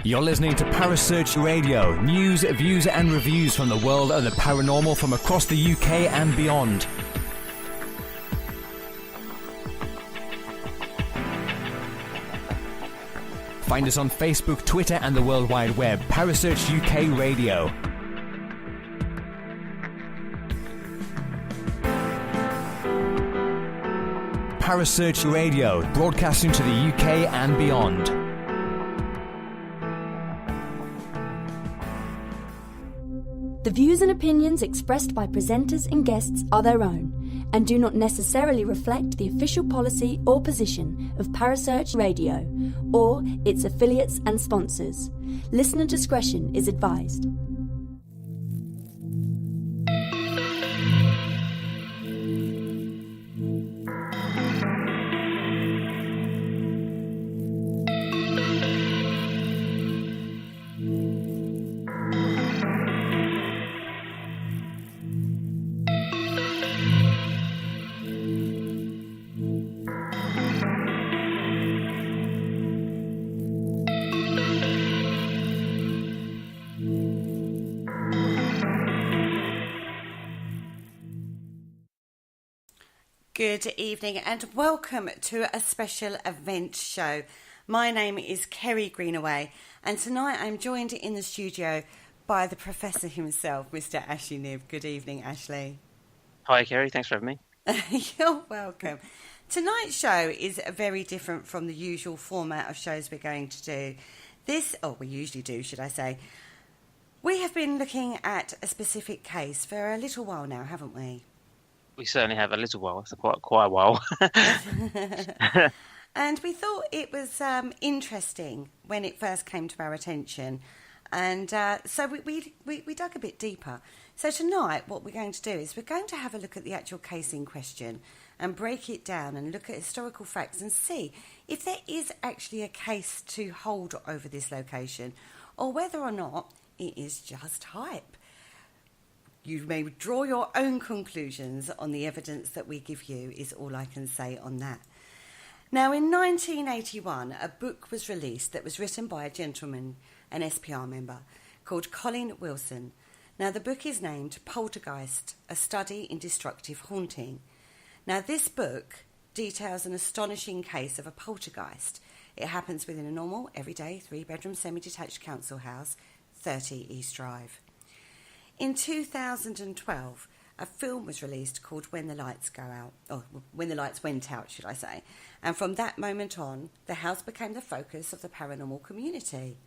You're listening to Parasearch Radio, news, views and reviews from the world of the paranormal from across the UK and beyond. Find us on Facebook, Twitter and the World Wide Web. Parasearch UK Radio. Parasearch Radio, broadcasting to the UK and beyond. The views and opinions expressed by presenters and guests are their own and do not necessarily reflect the official policy or position of Parasearch Radio or its affiliates and sponsors. Listener discretion is advised. Good evening and welcome to a special event show. My name is Kerry Greenaway and tonight I'm joined in the studio by the professor himself, Mr. Ashley Knibb. Good evening, Ashley. Hi, Kerry. Thanks for having me. You're welcome. Tonight's show is very different from the usual format of shows we're going to do. We usually do, should I say. We have been looking at a specific case for a little while now, haven't we? We certainly have a little while. It's quite a while. And we thought it was interesting when it first came to our attention. And so we dug a bit deeper. So tonight what we're going to do is we're going to have a look at the actual case in question and break it down and look at historical facts and see if there is actually a case to hold over this location or whether or not it is just hype. You may draw your own conclusions on the evidence that we give you, is all I can say on that. Now, in 1981, a book was released that was written by a gentleman, an SPR member, called Colin Wilson. Now, the book is named Poltergeist, A Study in Destructive Haunting. Now, this book details an astonishing case of a poltergeist. It happens within a normal, everyday, 3-bedroom, semi-detached council house, 30 East Drive. In 2012, a film was released called When the Lights Go Out, or When the Lights Went Out, should I say. And from that moment on, the house became the focus of the paranormal community.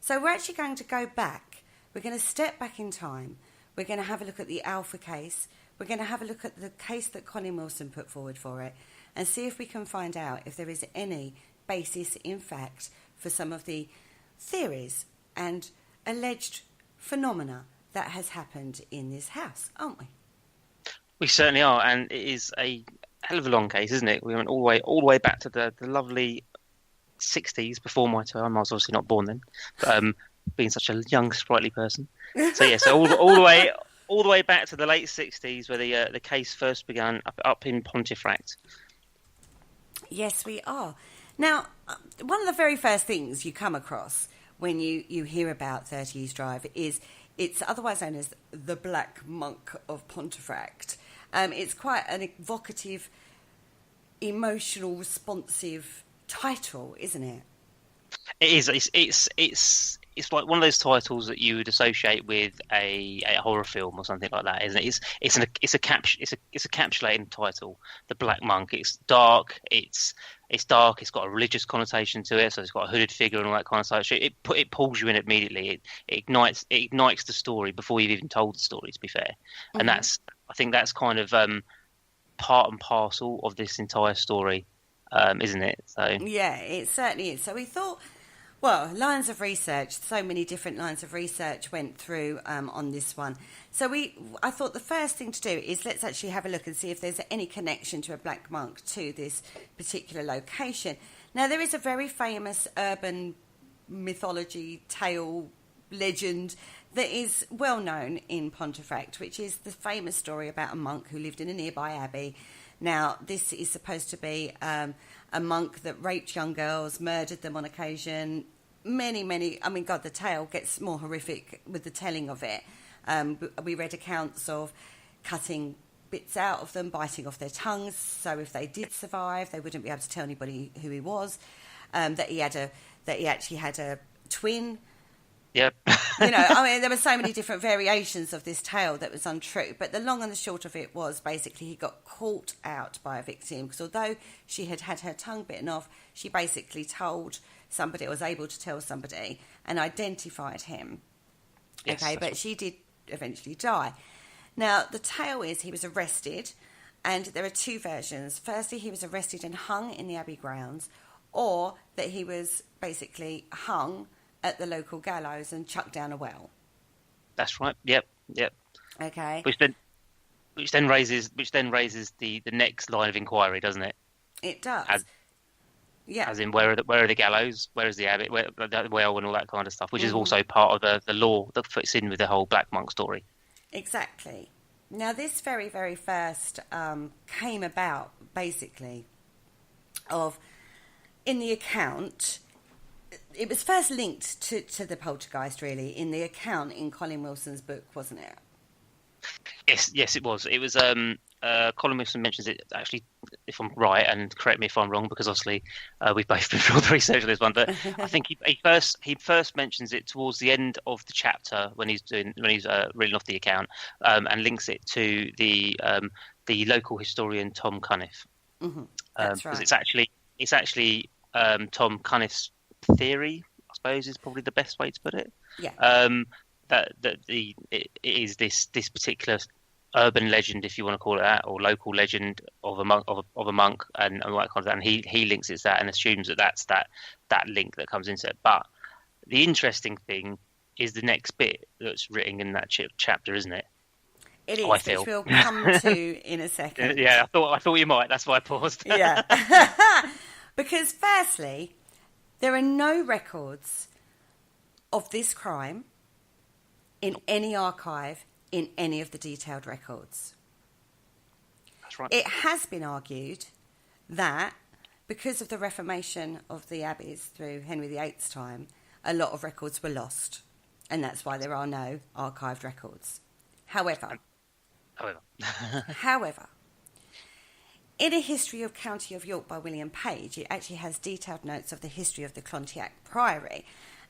So we're actually going to go back. We're going to step back in time. We're going to have a look at the Alpha case. We're going to have a look at the case that Colin Wilson put forward for it and see if we can find out if there is any basis in fact for some of the theories and alleged phenomena that has happened in this house, aren't we? We certainly are, and it is a hell of a long case, isn't it? We went all the way back to the lovely 60s before my time. I was obviously not born then, but being such a young, sprightly person. So yeah, so all the way back to the late 60s, where the case first began up in Pontefract. Yes, we are. Now, one of the very first things you come across when you hear about 30 East Drive is it's otherwise known as the Black Monk of Pontefract. It's quite an evocative, emotional, responsive title, isn't it? It is. It's like one of those titles that you would associate with a horror film or something like that, isn't it? It's a capsulating title. The Black Monk. It's dark. It's dark. It's got a religious connotation to it, so it's got a hooded figure and all that kind of stuff. So it pulls you in immediately. It ignites the story before you've even told the story. To be fair, and I think that's kind of part and parcel of this entire story, isn't it? So yeah, it certainly is. So we thought. Well, lines of research, so many different lines of research went through on this one. So I thought the first thing to do is let's actually have a look and see if there's any connection to a black monk to this particular location. Now, there is a very famous urban mythology, tale, legend that is well known in Pontefract, which is the famous story about a monk who lived in a nearby abbey. Now, this is supposed to be a monk that raped young girls, murdered them on occasion. Many, I mean, God, the tale gets more horrific with the telling of it. We read accounts of cutting bits out of them, biting off their tongues, so if they did survive, they wouldn't be able to tell anybody who he was. That he actually had a twin. Yep. I mean, there were so many different variations of this tale that was untrue. But the long and the short of it was basically he got caught out by a victim because although she had had her tongue bitten off, she basically told somebody, or was able to tell somebody, and identified him. Yes, okay, but she did eventually die. Now, the tale is he was arrested, and there are two versions. Firstly, he was arrested and hung in the abbey grounds, or that he was basically hung at the local gallows and chucked down a well. That's right. Yep. Okay. Which then raises the next line of inquiry, doesn't it? It does. As in, where are the gallows? Where is the abbey? Where the well and all that kind of stuff, which is also part of the law that fits in with the whole Black Monk story. Exactly. Now, this very, very first came about basically in the account. It was first linked to the Poltergeist, really, in the account in Colin Wilson's book, wasn't it? Yes, it was. It was. Colin Wilson mentions it, actually, if I'm right, and correct me if I'm wrong, because obviously we've both been through all the research on this one. But I think he first mentions it towards the end of the chapter when he's reading off the account, and links it to the local historian Tom Cunniff. Mm-hmm. That's right. Because it's actually Tom Cunniff's theory, I suppose, is probably the best way to put it. Yeah. It is this particular urban legend, if you want to call it that, or local legend of a monk and all that kind of thing. And he links it to that and assumes that's that link that comes into it. But the interesting thing is the next bit that's written in that chapter, isn't it? It is, I feel. which we'll come to in a second. Yeah, I thought you might. That's why I paused. Yeah. Because firstly, there are no records of this crime in any archive in any of the detailed records. That's right. It has been argued that because of the reformation of the abbeys through Henry VIII's time, a lot of records were lost, and that's why there are no archived records. However, in A History of County of York by William Page, it actually has detailed notes of the history of the Clontiac Priory,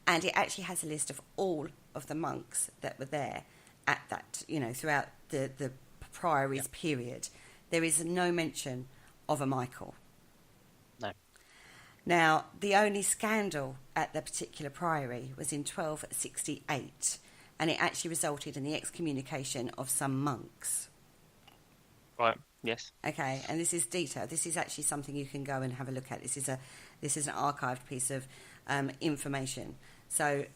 and it actually has a list of all of the monks that were there at that, throughout the priory's period. There is no mention of a Michael. No. Now, the only scandal at the particular priory was in 1268, and it actually resulted in the excommunication of some monks. Right. Yes. Okay, and this is detailed. This is actually something you can go and have a look at. This is an archived piece of information. So,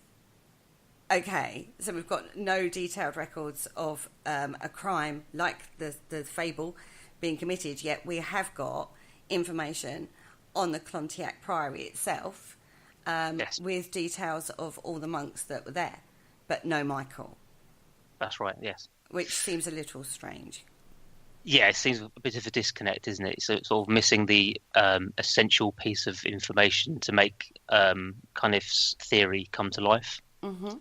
okay, so we've got no detailed records of a crime like the fable being committed, yet we have got information on the Clontiac Priory itself, yes, with details of all the monks that were there, but no Michael. That's right. Yes. Which seems a little strange. Yeah, it seems a bit of a disconnect, isn't it? So it's sort of missing the essential piece of information to make Cunniff's theory come to life. Mm-hmm.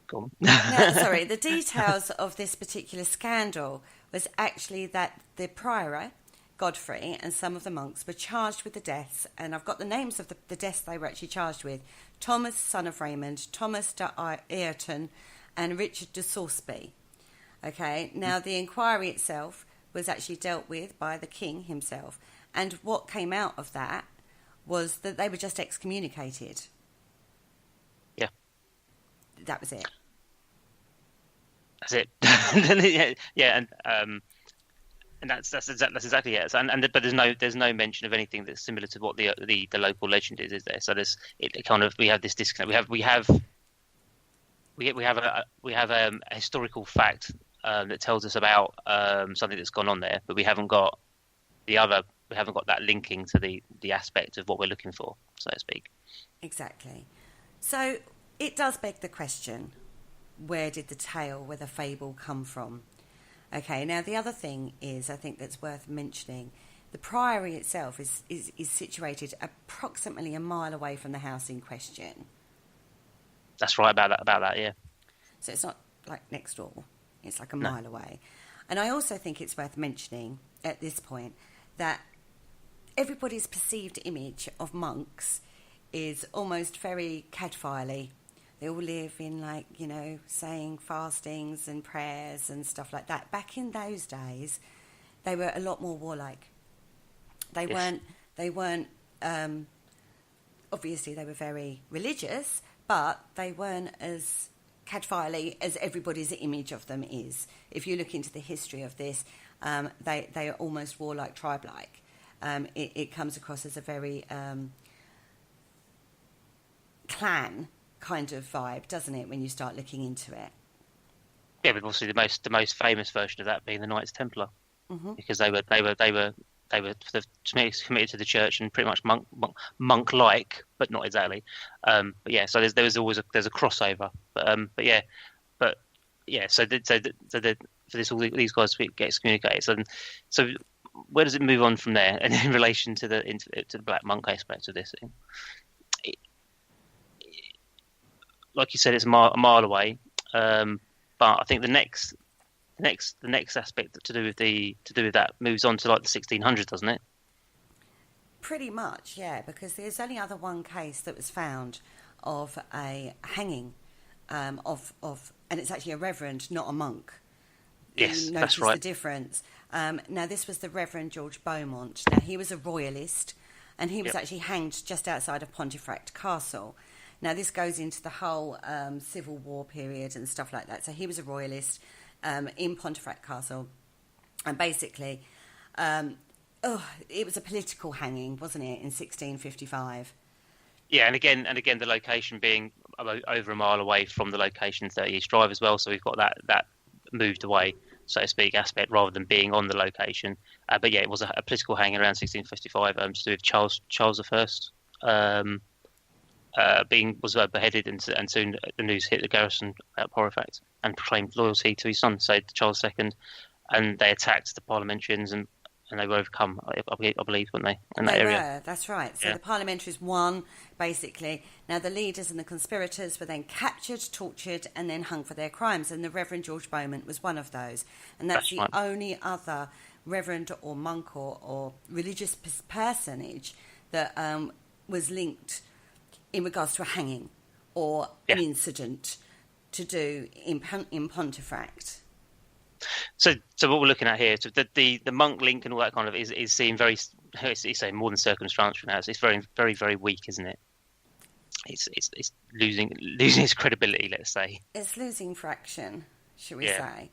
Go on. Now, sorry, the details of this particular scandal was actually that the prior, Godfrey, and some of the monks were charged with the deaths, and I've got the names of the deaths they were actually charged with: Thomas, son of Raymond, Thomas de Ayrton, and Richard de Sauceby. Okay, now the inquiry itself was actually dealt with by the king himself, and what came out of that was that they were just excommunicated. Yeah. That was it. That's it. Yeah, and that's exactly it. But there's no mention of anything that's similar to what the local legend is there? So we have this disconnect. We have a historical fact that tells us about something that's gone on there, but we haven't got that linking to the aspect of what we're looking for, so to speak. Exactly. So it does beg the question, where did the tale, where the fable come from? Okay, now the other thing is, I think that's worth mentioning, the priory itself is situated approximately a mile away from the house in question. That's right about that, yeah. So it's not like next door, it's like a mile away. And I also think it's worth mentioning at this point that everybody's perceived image of monks is almost very cadfile-y. They all live in, like, you know, saying fastings and prayers and stuff like that. Back in those days, they were a lot more warlike. They weren't. Obviously, they were very religious, but they weren't as cadfile-y as everybody's image of them is. If you look into the history of this, they are almost warlike, tribe-like. It comes across as a very clan kind of vibe, doesn't it, when you start looking into it? Yeah, but obviously the most famous version of that being the Knights Templar, because they were committed to the church and pretty much monk-like, but not exactly. But yeah, so there's always a crossover. But yeah. So for this, all these guys to get excommunicated. So where does it move on from there? And in relation to the black monk aspect of this thing, like you said, it's a mile away. But I think the next aspect to do with that moves on to like the 1600s, doesn't it? Pretty much, yeah. Because there's only one case that was found of a hanging and it's actually a reverend, not a monk. Yes, you that's right. The difference. Now, this was the Reverend George Beaumont. Now, he was a royalist, and he was actually hanged just outside of Pontefract Castle. Now, this goes into the whole Civil War period and stuff like that. So he was a royalist in Pontefract Castle, and basically, it was a political hanging, wasn't it, in 1655? Yeah, and again, the location being over a mile away from the location 30 East Drive as well. So we've got that moved away, so to speak, aspect rather than being on the location. But yeah, it was a political hanging around 1655 to do with Charles I was beheaded, and soon the news hit the garrison at Pontefract and proclaimed loyalty to his son, so Charles II, and they attacked the parliamentarians and they were overcome, I believe, weren't they, in that area? Were, that's right. So the parliamentaries won, basically. Now, the leaders and the conspirators were then captured, tortured, and then hung for their crimes, and the Reverend George Beaumont was one of those. And that's the only other reverend or monk or religious personage that was linked in regards to a hanging or an incident to do in Pontefract. So what we're looking at here, so the monk link and all that kind of is seen very, it's saying more than circumstantial now. It's very, very, very weak, isn't it? It's losing its credibility, let's say. It's losing traction, shall we say?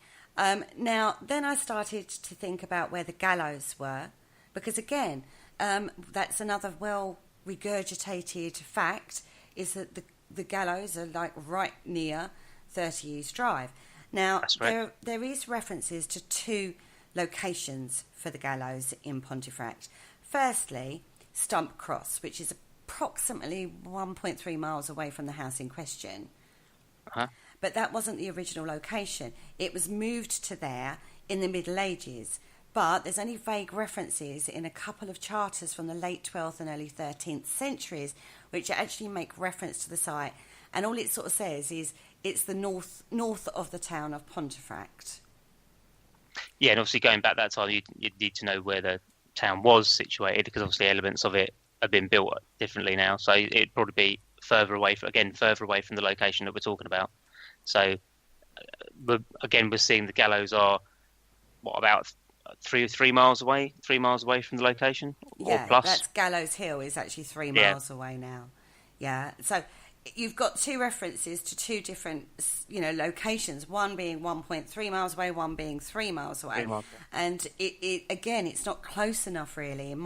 Now, then I started to think about where the gallows were, because again, that's another well regurgitated fact, is that the gallows are like right near 30 East Drive. Now, right. there is references to two locations for the gallows in Pontefract. Firstly, Stump Cross, which is approximately 1.3 miles away from the house in question. Uh-huh. But that wasn't the original location. It was moved to there in the Middle Ages. But there's only vague references in a couple of charters from the late 12th and early 13th centuries, which actually make reference to the site. And all it sort of says is it's the north of the town of Pontefract. Yeah, and obviously going back that time, you'd need to know where the town was situated, because obviously elements of it have been built differently now. So it'd probably be further away from the location that we're talking about. So we're seeing the gallows are about 3 miles away from the location, or plus. That's Gallows Hill is actually 3 miles away now. Yeah, so you've got two references to two different, locations. One being 1.3 miles away, one being 3 miles away, and it's not close enough, really, in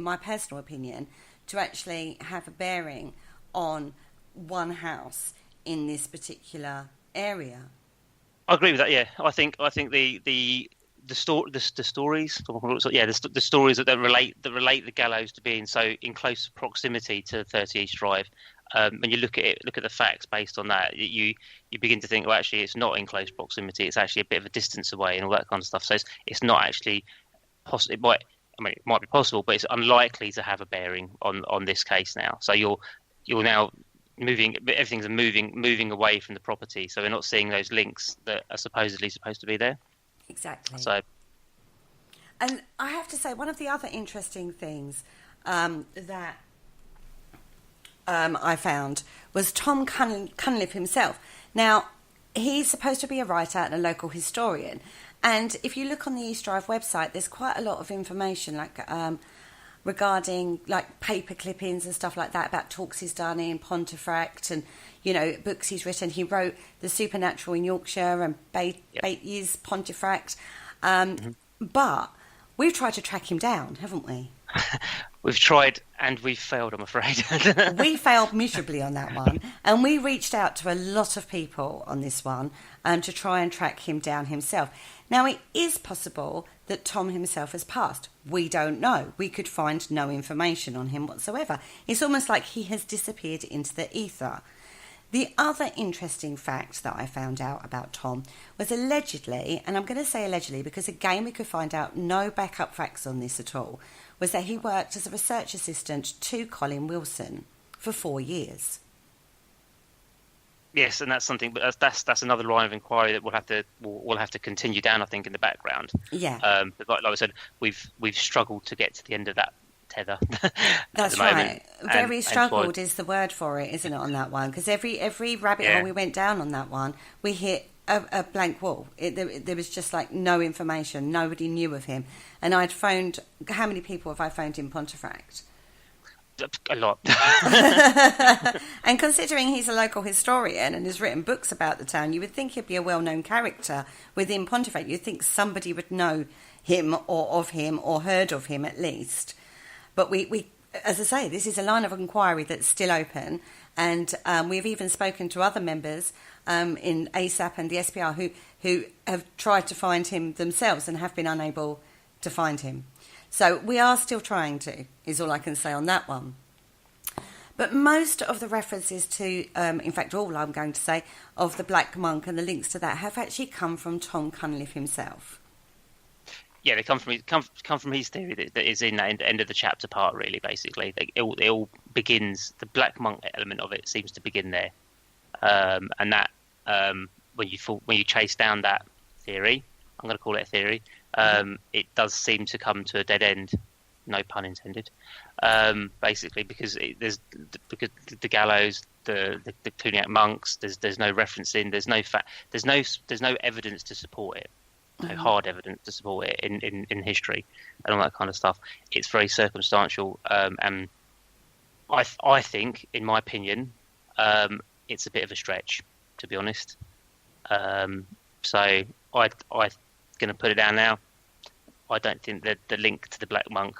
my personal opinion, to actually have a bearing on one house in this particular area. I agree with that. Yeah, I think the stories, the stories that relate the gallows to being so in close proximity to 30 East Drive, when you look at it, look at the facts based on that, you begin to think, well, actually, it's not in close proximity. It's actually a bit of a distance away and all that kind of stuff. So it's not actually possible. It might be possible, but it's unlikely to have a bearing on this case now. So you're now moving. Everything's moving away from the property. So we're not seeing those links that are supposedly supposed to be there. Exactly. So, and I have to say, one of the other interesting things that I found was Tom Knibb himself. Now, he's supposed to be a writer and a local historian. And if you look on the East Drive website, there's quite a lot of information regarding paper clippings and stuff like that about talks he's done in Pontefract and, books he's written. He wrote The Supernatural in Yorkshire and Beatty's Pontefract. But we've tried to track him down, haven't we? We've tried and we've failed, I'm afraid. We failed miserably on that one. And we reached out to a lot of people on this one to try and track him down himself. Now, it is possible that Tom himself has passed. We don't know. We could find no information on him whatsoever. It's almost like he has disappeared into the ether. The other interesting fact that I found out about Tom was allegedly, and I'm going to say allegedly because again we could find out no backup facts on this at all, was that he worked as a research assistant to Colin Wilson for 4 years. Yes, and that's something. But that's another line of inquiry that we'll have to continue down, I think, in the background. Yeah. But like I said, we've struggled to get to the end of that tether. That's right. Very struggled is the word for it, isn't it, on that one? Because every rabbit hole we went down on that one, we hit a blank wall. There was just no information. Nobody knew of him. And I'd phoned. How many people have I phoned in Pontefract? A lot. And considering he's a local historian and has written books about the town, you would think he'd be a well-known character within Pontefract. You'd think somebody would know him or of him or heard of him at least. But we as I say, this is a line of inquiry that's still open, and we've even spoken to other members in ASAP and the SPR who have tried to find him themselves and have been unable to find him. So we are still trying to, is all I can say on that one. But most of the references to, in fact all I'm going to say, of the Black Monk and the links to that have actually come from Tom Knibb himself. Yeah, they come from his theory that is in that end of the chapter part, really, basically. It all begins, the Black Monk element of it seems to begin there. And that, when you chase down that theory, I'm going to call it a theory, it does seem to come to a dead end, no pun intended, basically, because there's the gallows, the Cluniac monks, there's no reference there's no evidence to support it. No hard evidence to support it in history and all that kind of stuff. It's very circumstantial, and I think, in my opinion, it's a bit of a stretch, to be honest. So I'm going to put it down now. I don't think that the link to the Black Monk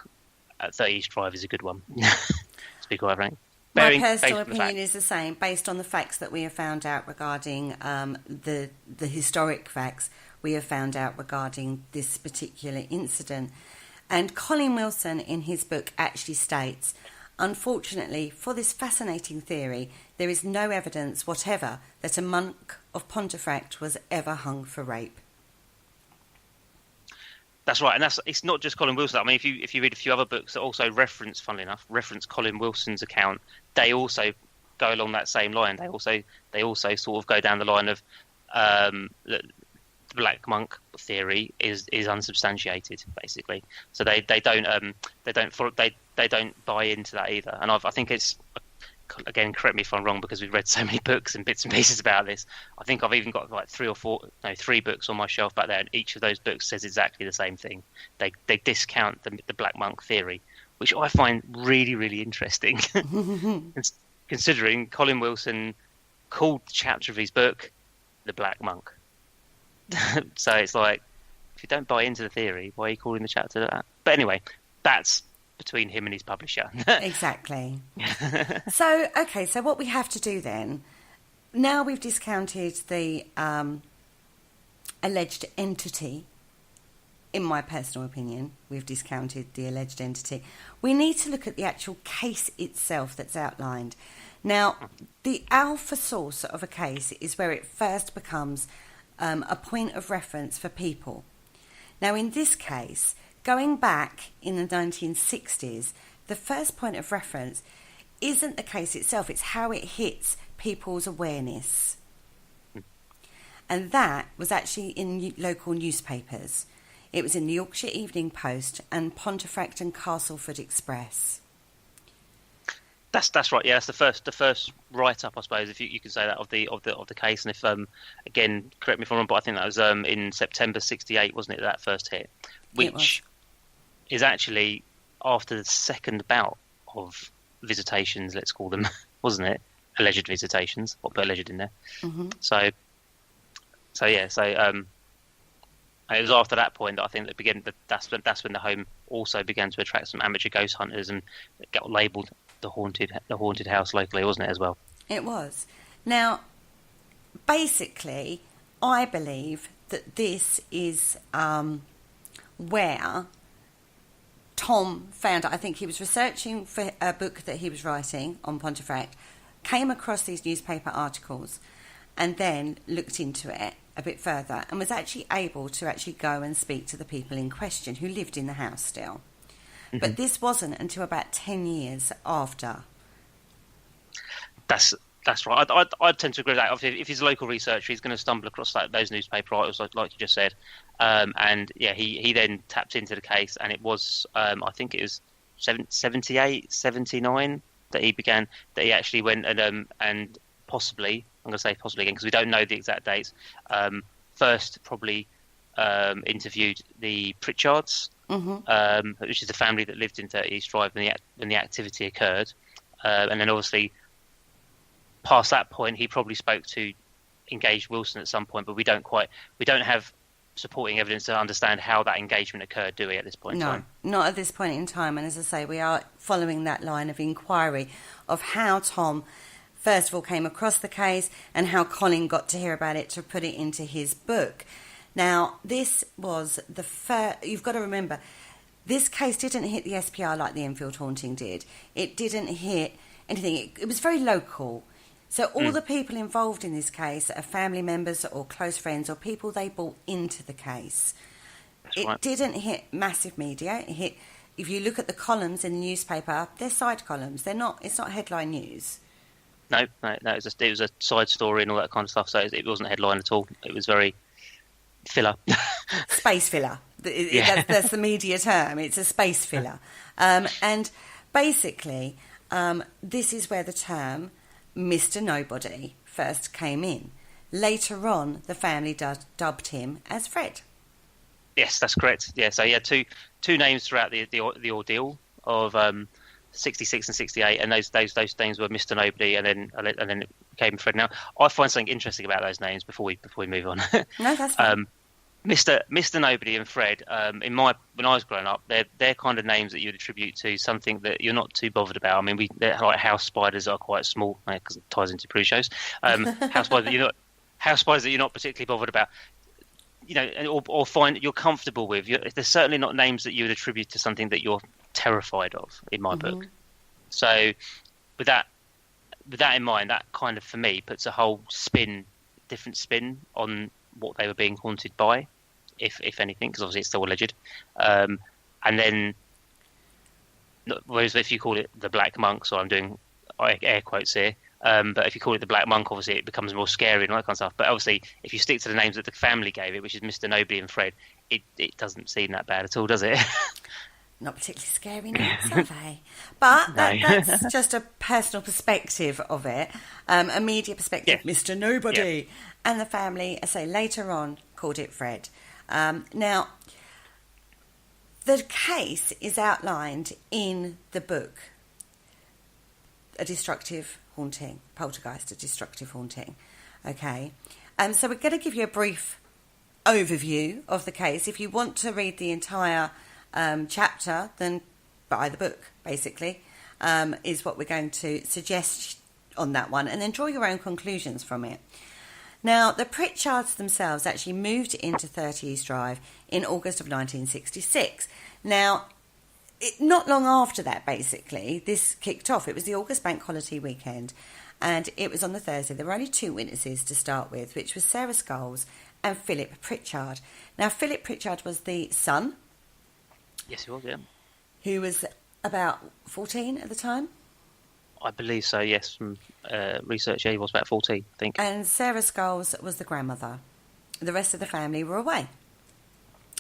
at 30 East Drive is a good one. To be quite frank. My personal opinion is the same, based on the facts that we have found out regarding the historic facts we have found out regarding this particular incident. And Colin Wilson, in his book, actually states, unfortunately, for this fascinating theory, there is no evidence whatever that a monk of Pontefract was ever hung for rape. That's right, and it's not just Colin Wilson. I mean, if you read a few other books that also reference Colin Wilson's account, they also go along that same line. They also sort of go down the line of the Black Monk theory is unsubstantiated, basically. So they don't buy into that either. And I think it's, again, correct me if I'm wrong, because we've read so many books and bits and pieces about this. I think I've even got three books on my shelf back there, and each of those books says exactly the same thing. They discount the Black Monk theory, which I find really, really interesting, considering Colin Wilson called the chapter of his book The Black Monk. So it's like, if you don't buy into the theory, why are you calling the chapter that? But anyway, that's between him and his publisher. Exactly. So what we have to do then, now we've discounted the alleged entity, in my personal opinion, we've discounted the alleged entity. We need to look at the actual case itself that's outlined. Now, the alpha source of a case is where it first becomes a point of reference for people. Now, in this case, going back in the 1960s, the first point of reference isn't the case itself, it's how it hits people's awareness. And that was actually in local newspapers. It was in the Yorkshire Evening Post and Pontefract and Castleford Express. That's right. Yeah, that's the first write up, I suppose, if you could say that of the case. And if again, correct me if I'm wrong, but I think that was in September '68, wasn't it? That first hit, which is actually after the second bout of visitations, let's call them, wasn't it? Alleged visitations. I'll put alleged in there. Mm-hmm. So it was after that point that I think that's when the home also began to attract some amateur ghost hunters and got labelled the haunted house locally, wasn't it, as well? It was. Now, basically, I believe that this is where Tom found it. I think he was researching for a book that he was writing on Pontefract, came across these newspaper articles, and then looked into it a bit further and was actually able to actually go and speak to the people in question who lived in the house still. Mm-hmm. But this wasn't until about 10 years after. That's right. I'd tend to agree with that. If he's a local researcher, he's going to stumble across those newspaper articles, like you just said. And yeah, he then tapped into the case, and it was, I think it was 78, 79 that he actually went and possibly, I'm going to say possibly again because we don't know the exact dates, first probably interviewed the Pritchards, mm-hmm. Which is the family that lived in 30 East Drive when the activity occurred. And then obviously past that point, he probably spoke to engaged Wilson at some point, but we don't have supporting evidence to understand how that engagement occurred, do we, at this point in time? No, not at this point in time. And as I say, we are following that line of inquiry of how Tom first of all came across the case and how Colin got to hear about it to put it into his book. Now, this was the first... You've got to remember, this case didn't hit the SPR like the Enfield haunting did. It didn't hit anything. It was very local. So all the people involved in this case are family members or close friends or people they brought into the case. It didn't hit massive media. It hit... If you look at the columns in the newspaper, they're side columns. It's not headline news. No, it was a side story and all that kind of stuff. So it wasn't a headline at all. It was very filler, space filler. That's the media term. It's a space filler, and basically, this is where the term Mr. Nobody first came in. Later on, the family dubbed him as Fred. Yes, that's correct. Yeah, so he had two names throughout the ordeal of 66 and 68, and those names were Mr. Nobody, and then it became Fred. Now, I find something interesting about those names before we move on. No, that's fine. Mr. Nobody and Fred. When I was growing up, they're kind of names that you'd attribute to something that you're not too bothered about. I mean, they're like house spiders are quite small because it ties into pre-shows. House spiders that you're not particularly bothered about. You know, or find you're comfortable with. They're certainly not names that you would attribute to something that you're terrified of, in my book. So, with that in mind, that kind of for me puts a whole different spin on what they were being haunted by, if anything, because obviously it's still alleged. And then, whereas if you call it the Black Monk, so I'm doing air quotes here. But if you call it the Black Monk, obviously it becomes more scary and all that kind of stuff. But obviously, if you stick to the names that the family gave it, which is Mr. Nobody and Fred, it doesn't seem that bad at all, does it? Not particularly scary names, are they? But that's just a personal perspective of it, a media perspective. Yeah. Mr. Nobody. Yeah. And the family, I say, later on called it Fred. Now, the case is outlined in the book, A Destructive Haunting, Poltergeist, A Destructive Haunting. Okay, so we're going to give you a brief overview of the case. If you want to read the entire chapter, then buy the book, basically, is what we're going to suggest on that one, and then draw your own conclusions from it. Now, the Pritchards themselves actually moved into 30 East Drive in August of 1966. Now, not long after that, basically, this kicked off. It was the August Bank Holiday weekend, and it was on the Thursday. There were only 2 witnesses to start with, which was Sarah Scholes and Philip Pritchard. Now, Philip Pritchard was the son. Yes, he was, yeah. Who was about 14 at the time. I believe so, yes. From research, yeah, he was about 14, I think. And Sarah Scholes was the grandmother. The rest of the family were away.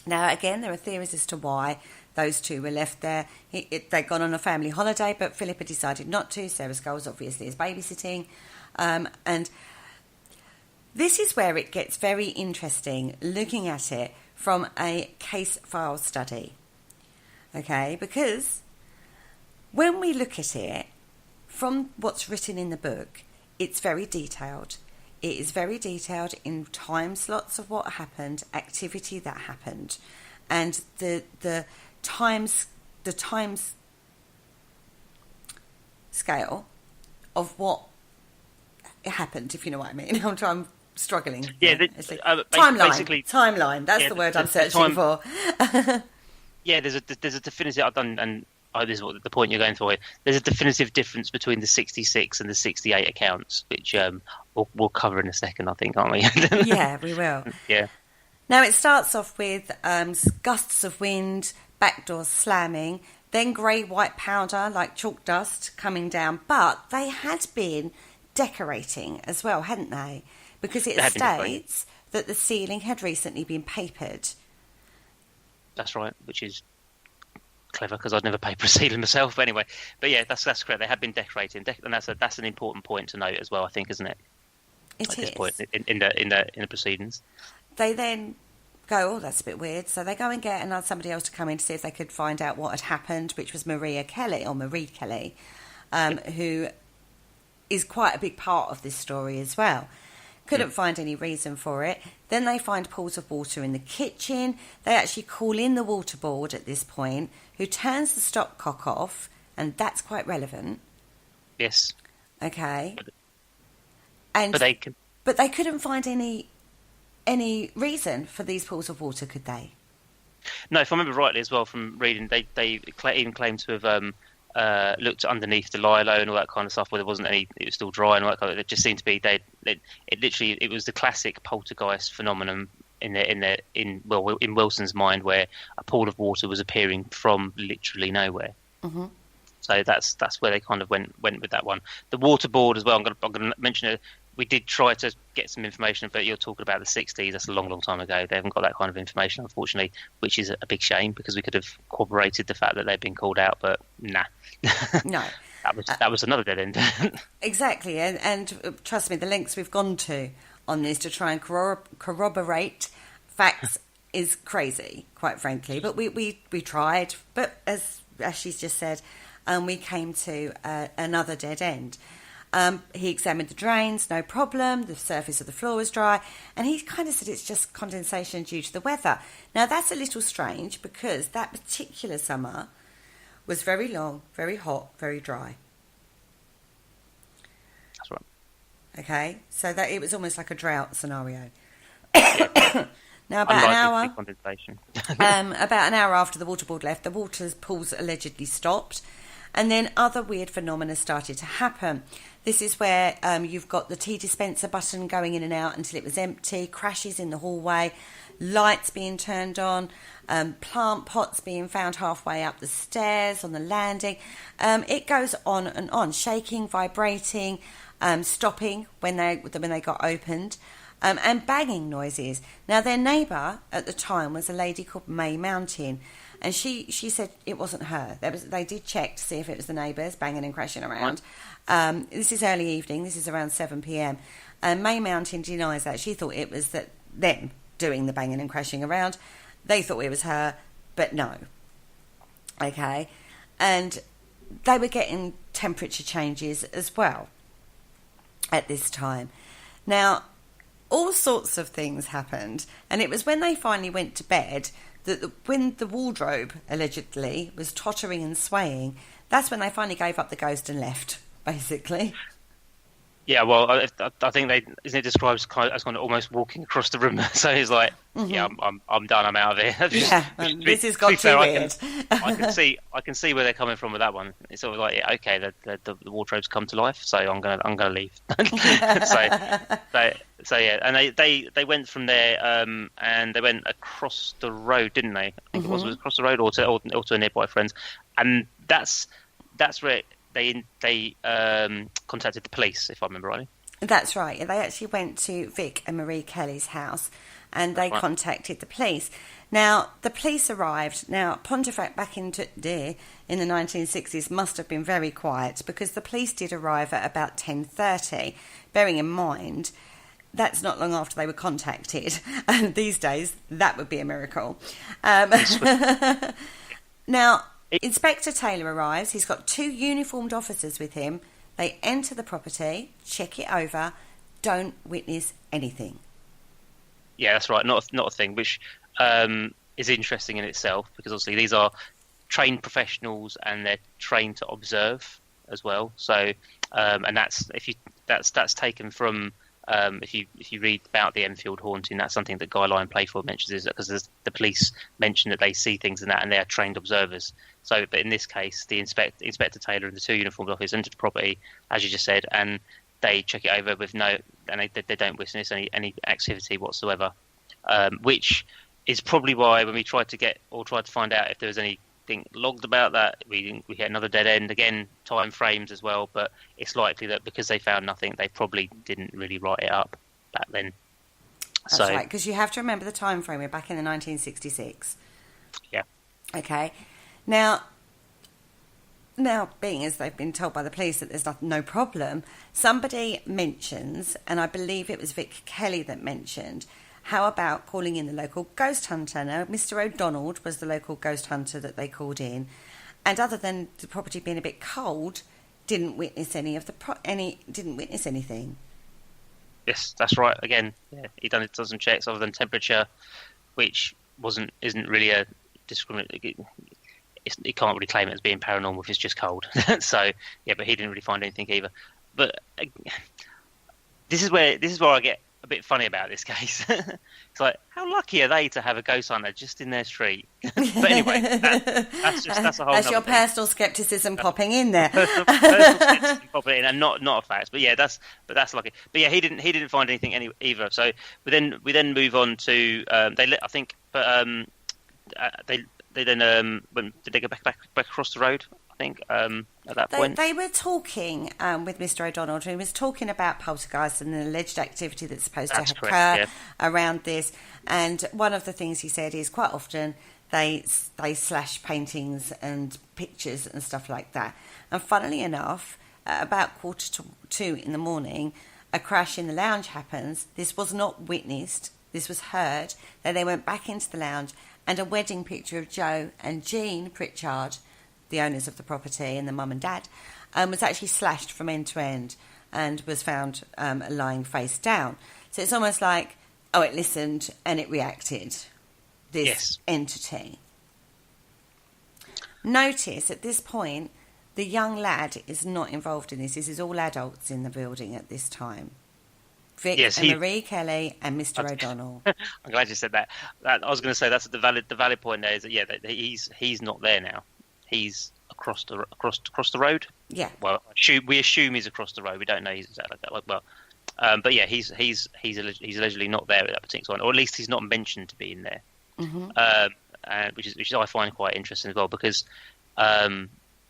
Now, again, there are theories as to why those 2 were left there. They'd gone on a family holiday, but Philip had decided not to. Sarah Scholes obviously is babysitting. And this is where it gets very interesting, looking at it from a case file study. Okay, because when we look at it, from what's written in the book, it's very detailed. It is very detailed in time slots of what happened, activity that happened, and the times scale of what happened, if you know what I mean. I'm struggling. Yeah, timeline. That's the word I'm searching for. Yeah, there's a definitive. I've done, and this is what the point you're going for. There's a definitive difference between the 66 and the 68 accounts, which we'll cover in a second, I think, aren't we? Yeah, we will. Yeah. Now it starts off with gusts of wind, back doors slamming, then grey-white powder like chalk dust coming down. But they had been decorating as well, hadn't they? Because it states that the ceiling had recently been papered. That's right, which is clever because I'd never paper a ceiling myself. But anyway, yeah, that's correct. They have been decorating, and that's an important point to note as well, I think, isn't it? It is. At this point in the proceedings. They then go, oh, that's a bit weird. So they go and get somebody else to come in to see if they could find out what had happened, which was Marie Kelly, who is quite a big part of this story as well. Couldn't find any reason for it. Then they find pools of water in the kitchen. They actually call in the water board at this point, who turns the stopcock off, and that's quite relevant. Yes. Okay. But they couldn't find any reason for these pools of water, could they? No, if I remember rightly as well from reading, they even claimed to have looked underneath the lilo and all that kind of stuff where there wasn't any, it was still dry and all that kind of. It just seemed to be it was the classic poltergeist phenomenon in Wilson's mind, where a pool of water was appearing from literally nowhere. Mm-hmm. So that's where they kind of went with that one. The water board as well. I'm going to mention it. We did try to get some information, but you're talking about the 60s. That's a long, long time ago. They haven't got that kind of information, unfortunately, which is a big shame because we could have corroborated the fact that they've been called out, but nah. No. That was another dead end. Exactly, and trust me, the lengths we've gone to on this to try and corroborate facts is crazy, quite frankly. But we tried, but as she's just said, we came to another dead end. He examined the drains, no problem. The surface of the floor was dry. And he kind of said it's just condensation due to the weather. Now, that's a little strange because that particular summer was very long, very hot, very dry. That's right. Okay, so that it was almost like a drought scenario. Now, about an hour after the water board left, the water pools allegedly stopped. And then other weird phenomena started to happen. This is where you've got the tea dispenser button going in and out until it was empty, crashes in the hallway, lights being turned on, plant pots being found halfway up the stairs on the landing. It goes on and on, shaking, vibrating, stopping when they got opened, and banging noises. Now, their neighbour at the time was a lady called May Mountain. And she said it wasn't her. They did check to see if it was the neighbours banging and crashing around. This is early evening. This is around 7 p.m. And May Mountain denies that. She thought it was them doing the banging and crashing around. They thought it was her, but no. Okay. And they were getting temperature changes as well at this time. Now, all sorts of things happened. And it was when they finally went to bed that when the wardrobe allegedly was tottering and swaying, that's when they finally gave up the ghost and left, basically. Yeah, well, I think isn't it described as kind of almost walking across the room. So he's like, yeah, I'm done. I'm out of here. This has got too weird. I can see where they're coming from with that one. It's sort of like, yeah, okay, the wardrobe's come to life, so I'm gonna leave. so yeah, and they went from there, and they went across the road, didn't they? I think it was across the road or to a nearby friend's, and that's where they contacted the police, if I remember rightly. That's right. They actually went to Vic and Marie Kelly's house, and they contacted the police. Now, the police arrived. Now, Pontefract back in the 1960s must have been very quiet, because the police did arrive at about 10:30. Bearing in mind, that's not long after they were contacted, and these days that would be a miracle. Now, Inspector Taylor arrives. He's got 2 uniformed officers with him. They enter the property, check it over, don't witness anything. Yeah, that's right. Not a thing, which is interesting in itself, because obviously these are trained professionals and they're trained to observe as well. So, and that's taken from. If you read about the Enfield haunting, that's something that Guy Lyon Playford mentions, is because the police mention that they see things and they are trained observers. So, but in this case, the Inspector Taylor and the 2 uniformed officers enter the property, as you just said, and they check it over with they don't witness any activity whatsoever, which is probably why when we tried to find out if there was anything logged about that, we hit another dead end again, time frames as well. But it's likely that because they found nothing, they probably didn't really write it up back then. That's right, because you have to remember the time frame. We're back in the 1966. Yeah. Okay. Now, being as they've been told by the police that there's no problem, somebody mentions, and I believe it was Vic Kelly that mentioned, how about calling in the local ghost hunter? Now, Mr. O'Donnell was the local ghost hunter that they called in, and other than the property being a bit cold, didn't witness didn't witness anything. Yes, that's right. Again, yeah, he done some checks other than temperature, which isn't really a discriminatory. He can't really claim it as being paranormal if it's just cold. So yeah, but he didn't really find anything either. But this is where I get a bit funny about this case. It's like, how lucky are they to have a ghost hunter just in their street? But anyway, that's a whole. That's your personal scepticism popping in there. Personal scepticism popping in, and not a fact. But yeah, that's lucky. But yeah, he didn't find anything either. So we then move on to They then did they go back across the road? I think at that point they were talking with Mr. O'Donnell, who was talking about poltergeist and the alleged activity that's supposed to occur around this. And one of the things he said is quite often they slash paintings and pictures and stuff like that. And funnily enough, at about 1:45 in the morning, a crash in the lounge happens. This was not witnessed. This was heard. Then they went back into the lounge, and a wedding picture of Joe and Jean Pritchard, the owners of the property and the mum and dad, was actually slashed from end to end and was found lying face down. So it's almost like, it listened and it reacted, this entity. Notice at this point, the young lad is not involved in this. This is all adults in the building at this time. Vic and Marie Kelly and Mr. O'Donnell. I'm glad you said that. I was going to say that's the valid point there. Is that he's not there now. He's across the road. Yeah. Well, we assume he's across the road. We don't know he's exactly like that. But yeah, he's allegedly not there at that particular time, or at least he's not mentioned to be in there. Mm-hmm. Which I find quite interesting as well, because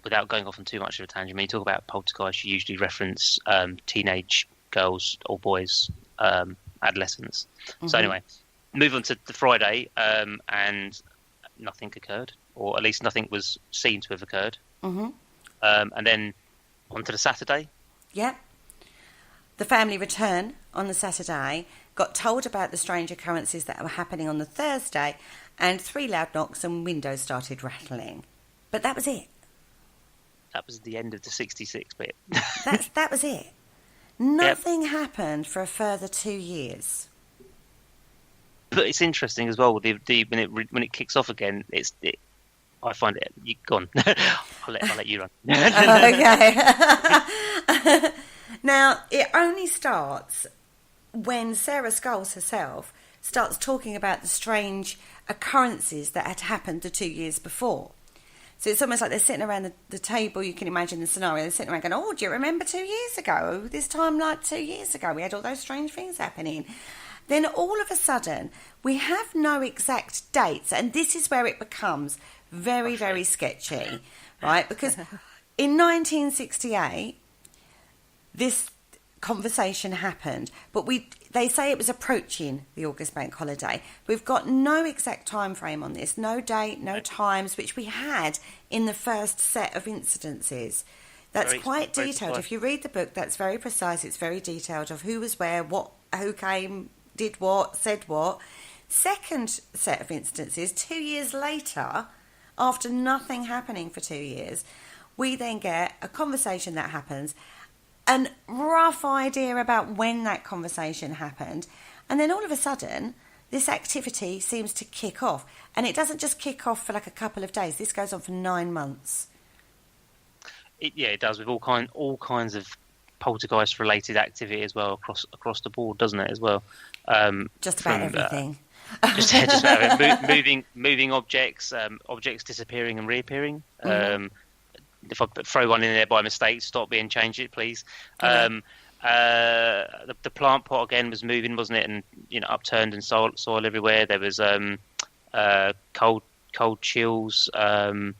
without going off on too much of a tangent, when you talk about poltergeist, you usually reference teenage girls or boys, adolescents. Mm-hmm. So anyway, move on to the Friday, and nothing occurred, or at least nothing was seen to have occurred. Mm-hmm. And then on to the Saturday. Yeah. The family return on the Saturday, got told about the strange occurrences that were happening on the Thursday, and 3 loud knocks and windows started rattling. But that was it. That was the end of the 66 bit. That was it. Nothing happened for a further 2 years. But it's interesting as well. When it kicks off again, I find it. Go on. I'll let you run. Okay. Now, it only starts when Sarah Sculls herself starts talking about the strange occurrences that had happened the 2 years before. So it's almost like they're sitting around the table. You can imagine the scenario. They're sitting around going, oh, do you remember 2 years ago? This time, like 2 years ago, we had all those strange things happening. Then all of a sudden, we have no exact dates. And this is where it becomes very, very sketchy, right? Because in 1968, this conversation happened, but they say it was approaching the August bank holiday. We've got no exact time frame on this, no date, no times, which we had in the first set of incidences. That's quite detailed. If you read the book, that's very precise. It's very detailed of who was where, what, who came, did what, said what. Second set of incidences, 2 years later, after nothing happening for 2 years, we then get a conversation that happens, a rough idea about when that conversation happened, and then all of a sudden this activity seems to kick off, and it doesn't just kick off for like a couple of days. This goes on for 9 months. It does, with all kinds of poltergeist related activity as well across the board, doesn't it, as well? Just about everything. Just about it. moving objects, objects disappearing and reappearing. Mm-hmm. If I throw one in there by mistake, stop me and change it, please. Okay. The plant pot again was moving, wasn't it? And upturned and soil everywhere. There was cold chills. And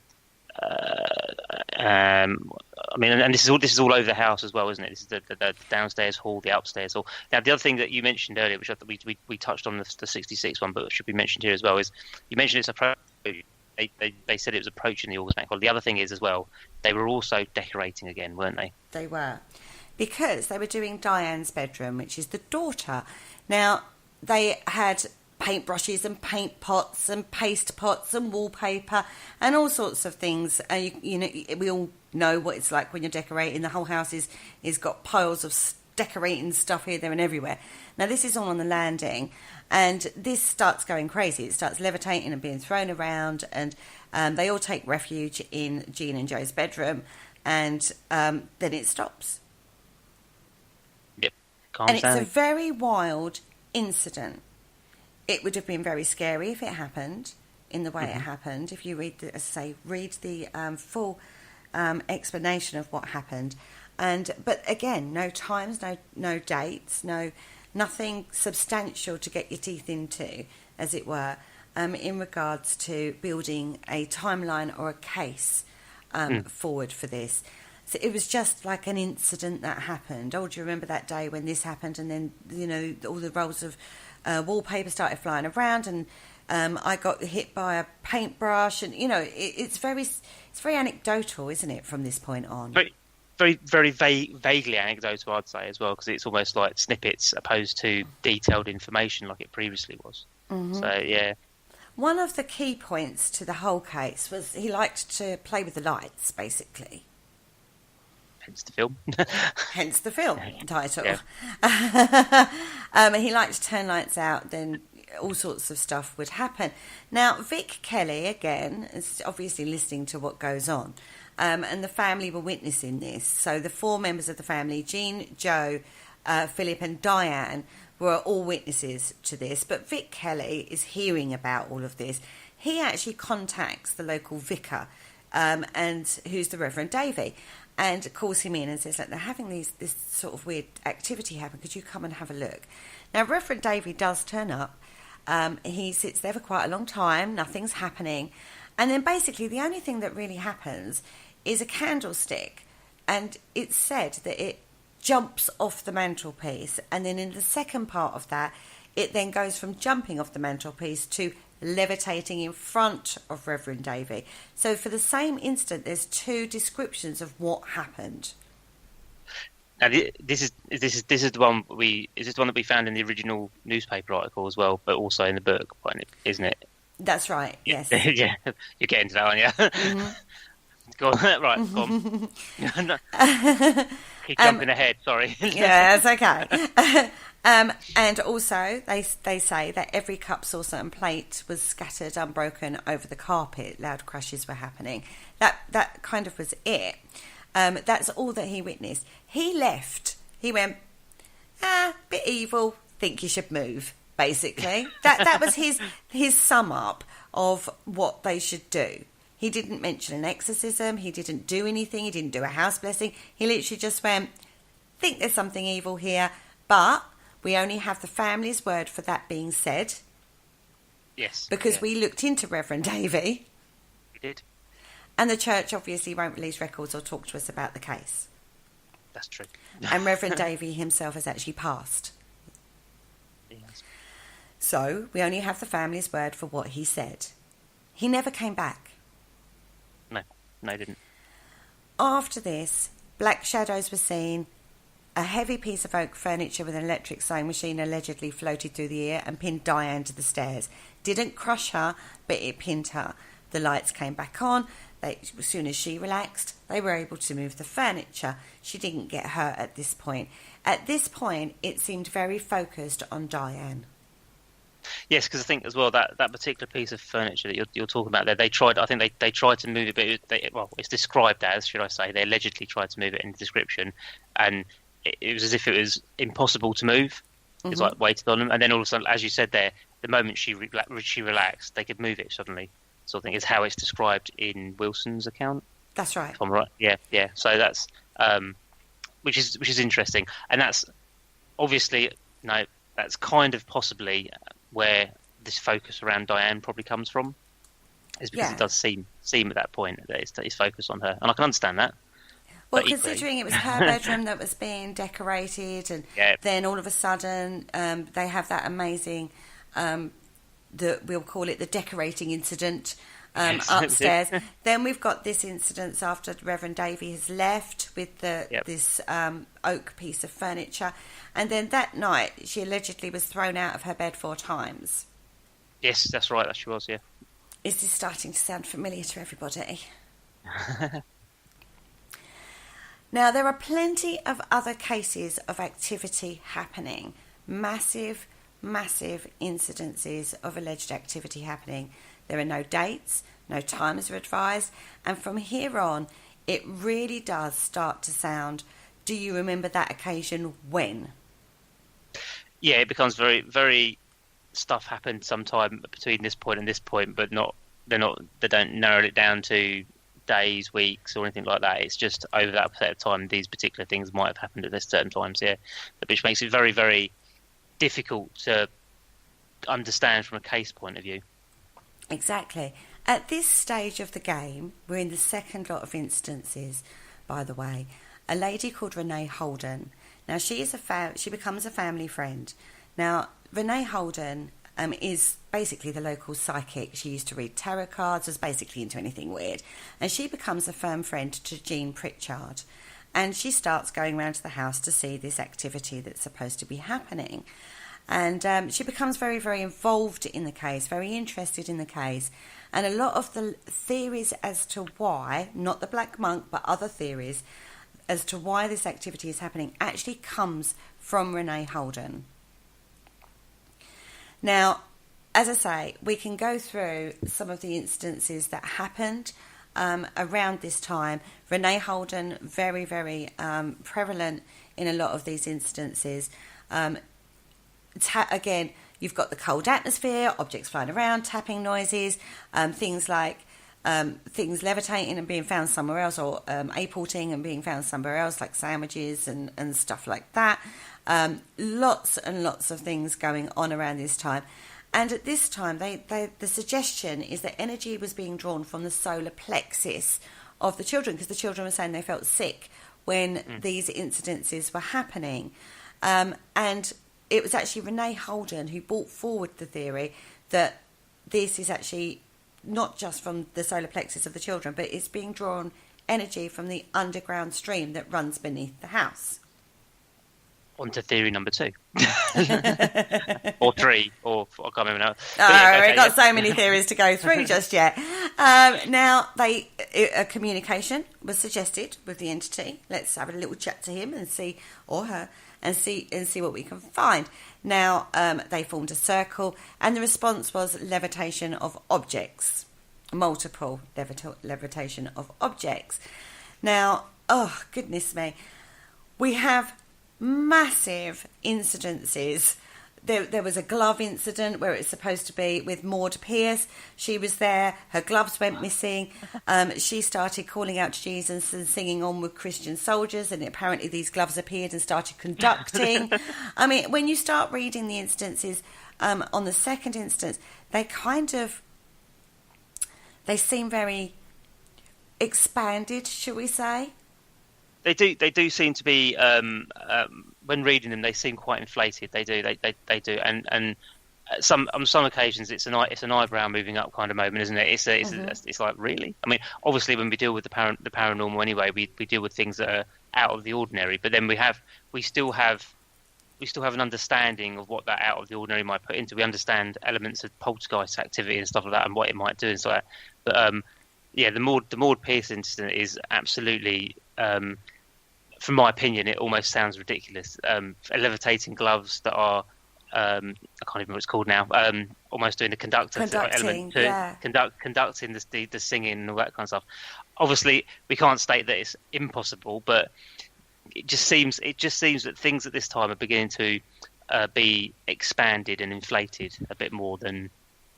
this is all over the house as well, isn't it? This is the downstairs hall, the upstairs hall. Now, the other thing that you mentioned earlier, which I thought we touched on the 66 one, but should be mentioned here as well, is you mentioned it's a They said it was approaching the August bank holiday. The other thing is as well, they were also decorating again, weren't they? They were, because they were doing Diane's bedroom, which is the daughter. Now, they had paintbrushes and paint pots and paste pots and wallpaper and all sorts of things. We all know what it's like when you're decorating. The whole house is got piles of decorating stuff here, there and everywhere. Now, this is all on the landing, and this starts going crazy. It starts levitating and being thrown around, and they all take refuge in Jean and Joe's bedroom, and then it stops. Yep, and it's a very wild incident. It would have been very scary if it happened in the way it happened. If you read the full explanation of what happened. But again, no times, no dates, nothing substantial to get your teeth into, as it were, in regards to building a timeline or a case forward for this. So it was just like an incident that happened. Oh, do you remember that day when this happened? And then, all the rolls of wallpaper started flying around, and I got hit by a paintbrush, and it's very anecdotal, isn't it, from this point on? Very, very vaguely anecdotal, I'd say, as well, because it's almost like snippets opposed to detailed information like it previously was. Mm-hmm. So, yeah. One of the key points to the whole case was he liked to play with the lights, basically. Hence the film. Hence the film title. Yeah. He liked to turn lights out, then all sorts of stuff would happen. Now, Vic Kelly, again, is obviously listening to what goes on. And the family were witnessing this. So the 4 members of the family, Jean, Joe, Philip and Diane, were all witnesses to this. But Vic Kelly is hearing about all of this. He actually contacts the local vicar, and who's the Reverend Davy, and calls him in and says, look, they're having this sort of weird activity happen. Could you come and have a look? Now, Reverend Davy does turn up. He sits there for quite a long time. Nothing's happening. And then basically the only thing that really happens is a candlestick, and it's said that it jumps off the mantelpiece, and then in the second part of that, it then goes from jumping off the mantelpiece to levitating in front of Reverend Davy. So for the same instant, there's 2 descriptions of what happened. Now, this is the one that we found in the original newspaper article as well, but also in the book, isn't it? That's right. Yes. Yeah, you're getting to that one, yeah. Mm-hmm. Go on. Right, go on. Keep jumping ahead. Sorry. Yeah, that's okay. And also, they say that every cup, saucer, and plate was scattered unbroken over the carpet. Loud crashes were happening. That kind of was it. That's all that he witnessed. He left He went, bit evil, think you should move, basically. That was his sum up of what they should do. He didn't mention an exorcism, he didn't do anything, he didn't do a house blessing. He literally just went, think there's something evil here, but we only have the family's word for that being said. Yes. Because we looked into Reverend Davy. We did. And the church obviously won't release records or talk to us about the case. That's true. And Reverend Davy himself has actually passed. Yes. So we only have the family's word for what he said. He never came back. No, he didn't. After this, black shadows were seen. A heavy piece of oak furniture with an electric sewing machine allegedly floated through the air and pinned Diane to the stairs. Didn't crush her, but it pinned her. The lights came back on. As soon as she relaxed, they were able to move the furniture. She didn't get hurt at this point. At this point, it seemed very focused on Diane. Yes, because I think as well that particular piece of furniture that you're talking about there, they tried. I think they tried to move it, but it's described as, should I say, they allegedly tried to move it in the description, and it was as if it was impossible to move. It's like weighted on them, and then all of a sudden, as you said there, the moment she relaxed, they could move it suddenly. So I think is how it's described in Wilson's account. That's right. If I'm right. Yeah. So that's which is interesting, and that's obviously that's kind of possibly where this focus around Diane probably comes from, is because it does seem at that point that it's focused on her, and I can understand that. Well, considering it was her bedroom that was being decorated, and then all of a sudden they have that amazing, we'll call it the decorating incident upstairs. Then we've got this incident after Reverend Davy has left with this oak piece of furniture. And then that night, she allegedly was thrown out of her bed 4 times. Yes, that's right. That she was, yeah. Is this starting to sound familiar to everybody? Now, there are plenty of other cases of activity happening. Massive incidences of alleged activity happening. There are no dates, no times are advised. And from here on, it really does start to sound, do you remember that occasion when? Yeah, it becomes very, very stuff happened sometime between this point and this point, but they don't narrow it down to days, weeks, or anything like that. It's just over that set of time, these particular things might have happened at certain times, which makes it very, very difficult to understand from a case point of view. Exactly. At this stage of the game, we're in the second lot of instances, by the way. A lady called Renee Holden. Now, she becomes a family friend. Now, Renee Holden is basically the local psychic. She used to read tarot cards, was basically into anything weird. And she becomes a firm friend to Jean Pritchard. And she starts going around to the house to see this activity that's supposed to be happening. And she becomes very, very involved in the case, very interested in the case. And a lot of the theories as to why, not the Black Monk, but other theories as to why this activity is happening actually comes from Renee Holden. Now, as I say, we can go through some of the instances that happened around this time. Renee Holden, very, very prevalent in a lot of these instances. Again, you've got the cold atmosphere, objects flying around, tapping noises, things like things levitating and being found somewhere else, or apporting and being found somewhere else, like sandwiches and stuff like that. Lots and lots of things going on around this time. And at this time, the suggestion is that energy was being drawn from the solar plexus of the children, because the children were saying they felt sick when these incidences were happening. And it was actually Renee Holden who brought forward the theory that this is actually not just from the solar plexus of the children, but it's being drawn energy from the underground stream that runs beneath the house. On to theory number 2. Or 3, or I can't remember now. We've got so many theories to go through just yet. Now, a communication was suggested with the entity. Let's have a little chat to him and see, or her, and see what we can find. Now, they formed a circle, and the response was levitation of objects, multiple levitation of objects. Now, oh goodness me, we have massive incidences. There was a glove incident where it was supposed to be with Maud Pierce. She was there. Her gloves went missing. She started calling out to Jesus and singing On With Christian Soldiers, and apparently these gloves appeared and started conducting. I mean, when you start reading the instances on the second instance, they seem very expanded, shall we say? They do seem to be. When reading them, they seem quite inflated. They do, and on some occasions it's an eyebrow moving up kind of moment, isn't it? It's like, really. I mean, obviously when we deal with the paranormal anyway, we deal with things that are out of the ordinary. But then we still have an understanding of what that out of the ordinary might put into. We understand elements of poltergeist activity and stuff like that, and what it might do and so that. But the Maud Pierce incident is absolutely. From my opinion, it almost sounds ridiculous. Levitating gloves that are, I can't even remember what it's called now, almost doing the conducting element to conducting the singing and all that kind of stuff. Obviously, we can't state that it's impossible, but it just seems that things at this time are beginning to be expanded and inflated a bit more than.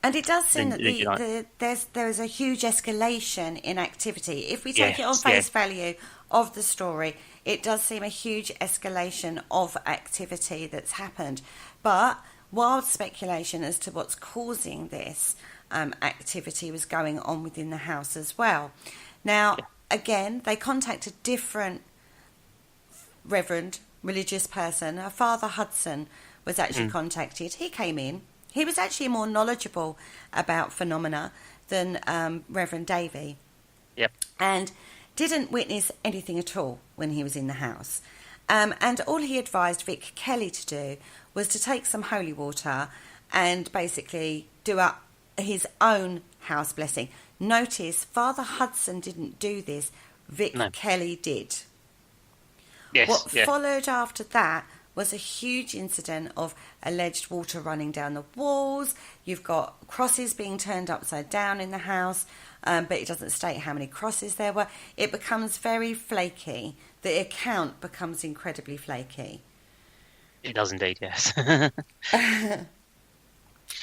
And it does seem that there is a huge escalation in activity. If we take it on face value of the story, it does seem a huge escalation of activity that's happened. But wild speculation as to what's causing this activity was going on within the house as well. Now, again, they contacted different reverend religious person. Father Hudson was actually contacted. He came in. He was actually more knowledgeable about phenomena than Reverend Davey. Yep. And didn't witness anything at all when he was in the house. And all he advised Vic Kelly to do was to take some holy water and basically do up his own house blessing. Notice Father Hudson didn't do this. Vic Kelly did. Yes, what followed after that was a huge incident of alleged water running down the walls. You've got crosses being turned upside down in the house, but it doesn't state how many crosses there were. It becomes very flaky. The account becomes incredibly flaky. It does indeed, yes.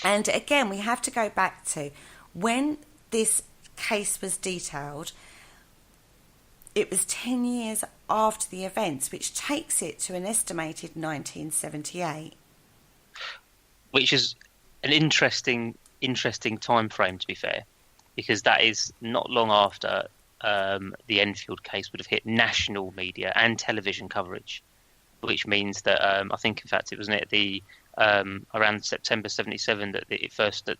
And again, we have to go back to when this case was detailed. It was 10 years after the events, which takes it to an estimated 1978. Which is an interesting time frame, to be fair, because that is not long after the Enfield case would have hit national media and television coverage, which means that I think, in fact, it was around September 1977 that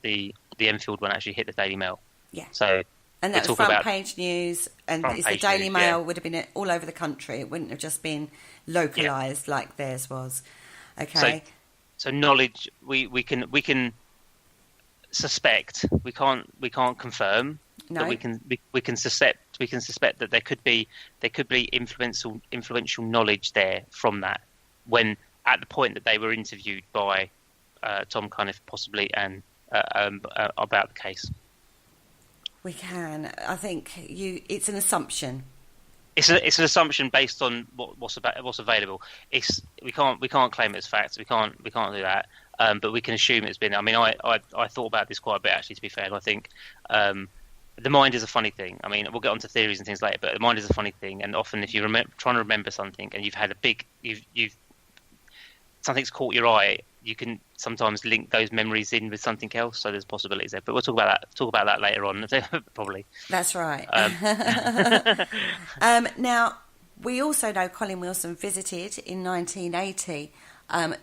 the Enfield one actually hit the Daily Mail. Yeah. So. And that was front page news, and it's the Daily Mail would have been all over the country. It wouldn't have just been localised like theirs was. Okay. So knowledge we can suspect. We can't confirm. No. But we can suspect that there could be influential knowledge there from that, when at the point that they were interviewed by Tom Cunniff possibly and about the case. We can. I think it's an assumption. It's an assumption based on what's available. We can't claim it as facts. We can't do that. But we can assume it's been. I mean, I thought about this quite a bit actually. To be fair, and I think the mind is a funny thing. I mean, we'll get onto theories and things later, but the mind is a funny thing. And often, if you're trying to remember something and you've had something's caught your eye, you can sometimes link those memories in with something else. So there's possibilities there. But we'll talk about that later on, probably. That's right. Now, we also know Colin Wilson visited in 1980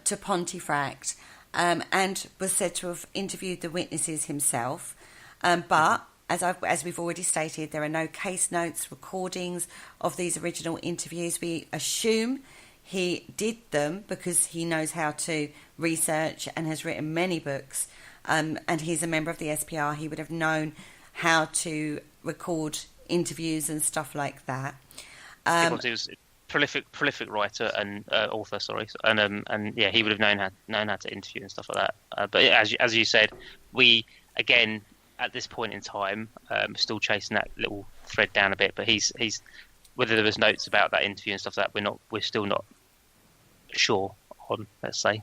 to Pontefract and was said to have interviewed the witnesses himself. But as we've already stated, there are no case notes, recordings of these original interviews. We assume he did them because he knows how to research and has written many books, and he's a member of the SPR. He would have known how to record interviews and stuff like that. He was a prolific writer and author, and yeah, he would have known how to interview and stuff like that. But as you said, we again at this point in time still chasing that little thread down a bit. But he's whether there was notes about that interview and stuff like that, we're still not sure on, let's say.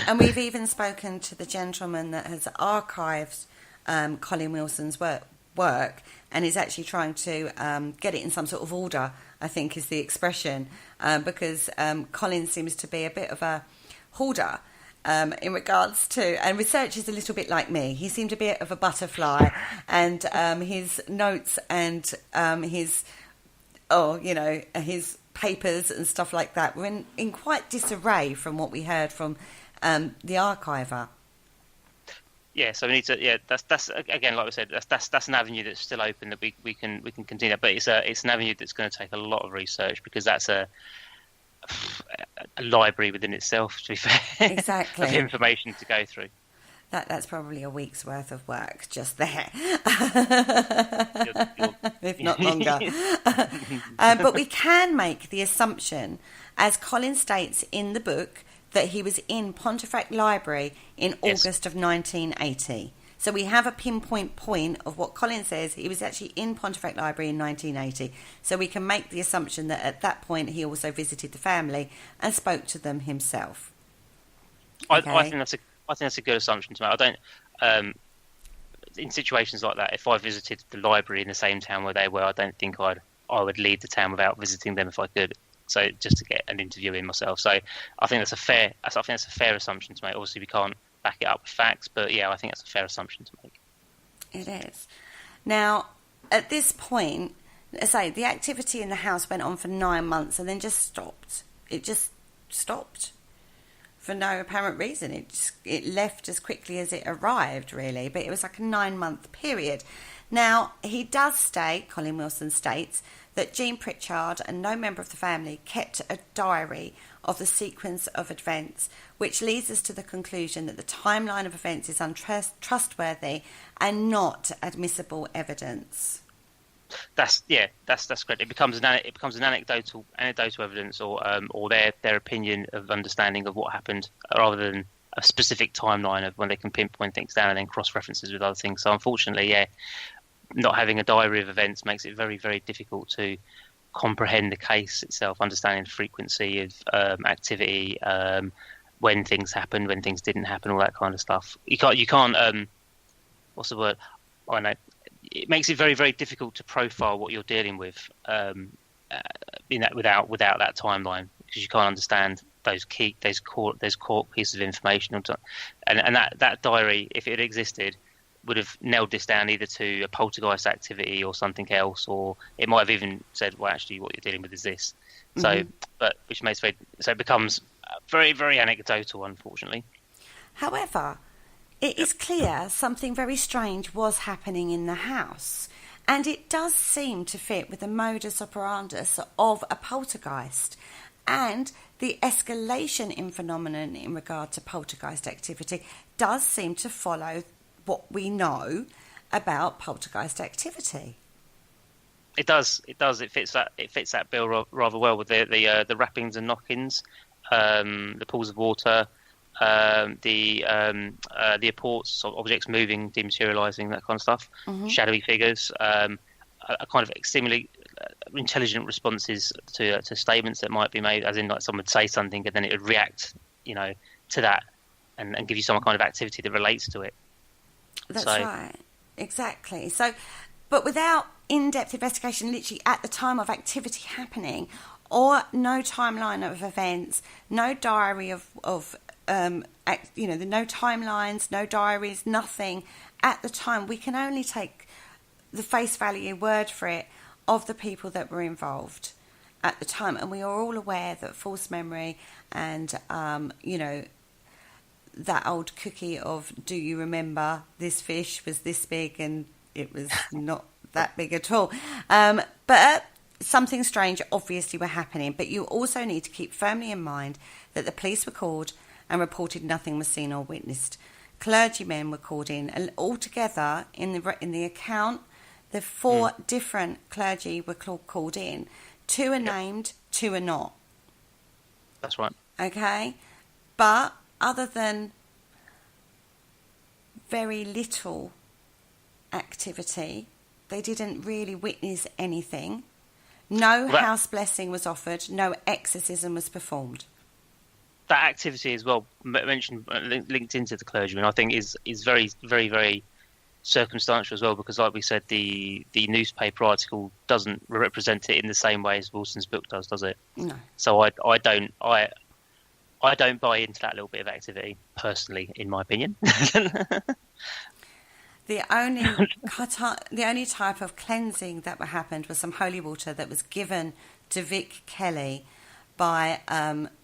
And we've even spoken to the gentleman that has archived Colin Wilson's work and is actually trying to get it in some sort of order, I think is the expression, because Colin seems to be a bit of a hoarder in regards to, and research is a little bit like me. He seemed a bit of a butterfly, and his notes and his papers and stuff like that were in quite disarray from what we heard from the archiver. Yeah, so we need to. Yeah, that's again, like we said, that's an avenue that's still open that we can continue. But it's an avenue that's going to take a lot of research, because that's a library within itself, to be fair. Exactly. Of information to go through. That's probably a week's worth of work just there. If not longer. But we can make the assumption, as Colin states in the book, that he was in Pontefract Library in August of 1980. So we have a pinpoint point of what Colin says. He was actually in Pontefract Library in 1980. So we can make the assumption that at that point he also visited the family and spoke to them himself. Okay. I think that's a good assumption to make. I don't. In situations like that, if I visited the library in the same town where they were, I don't think I would leave the town without visiting them if I could. So just to get an interview in myself. So I think that's a fair assumption to make. Obviously, we can't back it up with facts, but yeah, I think that's a fair assumption to make. It is. Now, at this point, as I say, the activity in the house went on for 9 months and then just stopped. It just stopped for no apparent reason. It left as quickly as it arrived, really, but it was like a 9-month period. Now, he does state, Colin Wilson states, that Jean Pritchard and no member of the family kept a diary of the sequence of events, which leads us to the conclusion that the timeline of events is untrustworthy and not admissible evidence. That's correct. It becomes an anecdotal evidence, or their opinion of understanding of what happened, rather than a specific timeline of when they can pinpoint things down and then cross references with other things. So unfortunately, not having a diary of events makes it very, very difficult to comprehend the case itself, understanding the frequency of activity, when things happened, when things didn't happen, all that kind of stuff. You can't. What's the word? I know. It makes it very, very difficult to profile what you're dealing with without that timeline, because you can't understand those core pieces of information. And that diary, if it existed, would have nailed this down either to a poltergeist activity or something else, or it might have even said, well, actually what you're dealing with is this. So, it becomes very, very anecdotal, unfortunately. However, it is clear something very strange was happening in the house, and it does seem to fit with the modus operandus of a poltergeist, and the escalation in phenomenon in regard to poltergeist activity does seem to follow what we know about poltergeist activity. It does. It fits that bill rather well with the rappings and knockings, the pools of water, the apports of objects moving, dematerializing, that kind of stuff, shadowy figures, a kind of seemingly intelligent responses to statements that might be made, as in like someone would say something and then it would react, to that and give you some kind of activity that relates to it. That's right, exactly. So, but without in-depth investigation, literally at the time of activity happening, or no timeline of events, no diary of no timelines, no diaries, nothing at the time. We can only take the face value word for it of the people that were involved at the time, and we are all aware that false memory and that old cookie of, do you remember this fish was this big and it was not that big at all. But something strange obviously were happening, but you also need to keep firmly in mind that the police were called and reported nothing was seen or witnessed. Clergymen were called in, and altogether in the account, the 4 different clergy were called in. 2 are named, 2 are not. That's right. Okay, but other than very little activity, they didn't really witness anything. No house blessing was offered. No exorcism was performed. that activity as well mentioned linked into the clergyman, I think is very, very, very circumstantial as well, because like we said, the newspaper article doesn't represent it in the same way as Wilson's book does it? No. So I don't buy into that little bit of activity personally, in my opinion. The only type of cleansing that happened was some holy water that was given to Vic Kelly by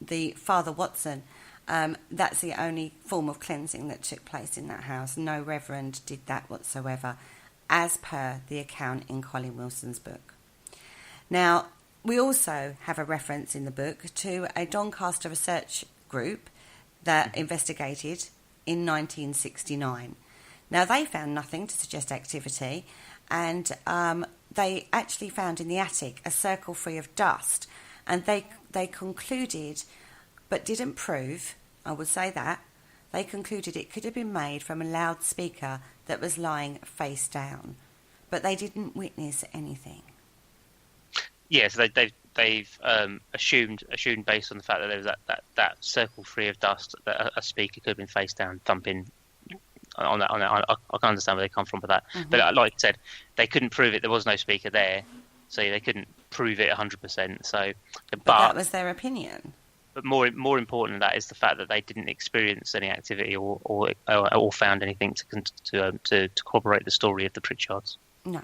the Father Watson. That's the only form of cleansing that took place in that house. No reverend did that whatsoever, as per the account in Colin Wilson's book. Now, we also have a reference in the book to a Doncaster research group that investigated in 1969. Now, they found nothing to suggest activity, and they actually found in the attic a circle free of dust, and they concluded, but didn't prove, I would say that, they concluded it could have been made from a loudspeaker that was lying face down, but they didn't witness anything. Yes, they've assumed based on the fact that there was that circle free of dust that a speaker could have been face down thumping on that. I can understand where they come from with that. Mm-hmm. But like I said, they couldn't prove it. There was no speaker there, so they couldn't prove it 100%. So, but that was their opinion. But more important than that is the fact that they didn't experience any activity or found anything to corroborate the story of the Pritchards. No.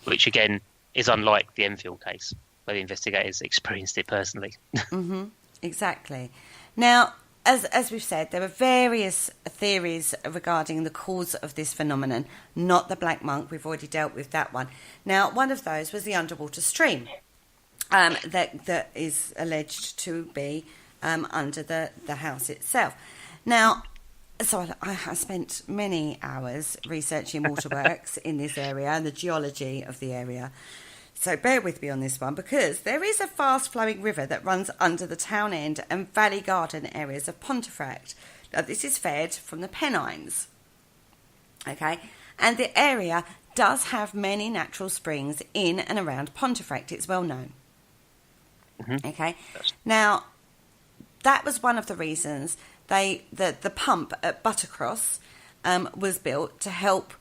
Which again is unlike the Enfield case, where the investigators experienced it personally. Mm-hmm. Exactly. Now, as we've said, there are various theories regarding the cause of this phenomenon, not the Black Monk. We've already dealt with that one. Now, one of those was the underwater stream that is alleged to be under the house itself. Now, so I spent many hours researching waterworks in this area and the geology of the area. So bear with me on this one, because there is a fast-flowing river that runs under the town end and valley garden areas of Pontefract. Now, this is fed from the Pennines, okay? And the area does have many natural springs in and around Pontefract. It's well known, okay? Now, that was one of the reasons the pump at Buttercross was built to help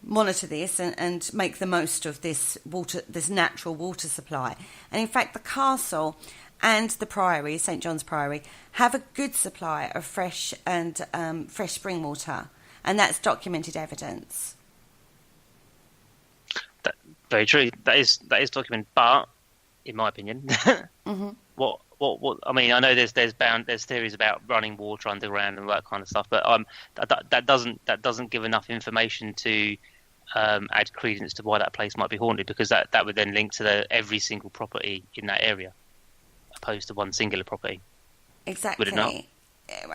monitor this and make the most of this natural water supply. And in fact, the castle and the priory, St John's Priory, have a good supply of fresh spring water, and that's documented evidence. Very true. That is documented, but in my opinion, mm-hmm. what I mean, I know there's theories about running water underground and all that kind of stuff, but that doesn't give enough information to add credence to why that place might be haunted, because that would then link to every single property in that area, opposed to one singular property. Exactly. Would it not?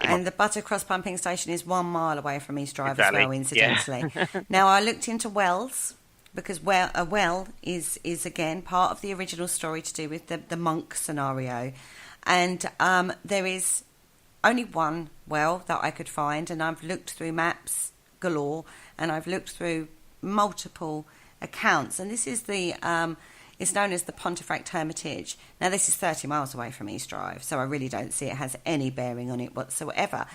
And the Buttercross pumping station is 1 mile away from East Drive exactly. as well, incidentally. Yeah. Now, I looked into wells, because a well is again part of the original story to do with the monk scenario, and there is only one well that I could find, and I've looked through maps galore, and I've looked through multiple accounts, and this is it's known as the Pontefract Hermitage. Now, this is 30 miles away from East Drive, so I really don't see it has any bearing on it whatsoever.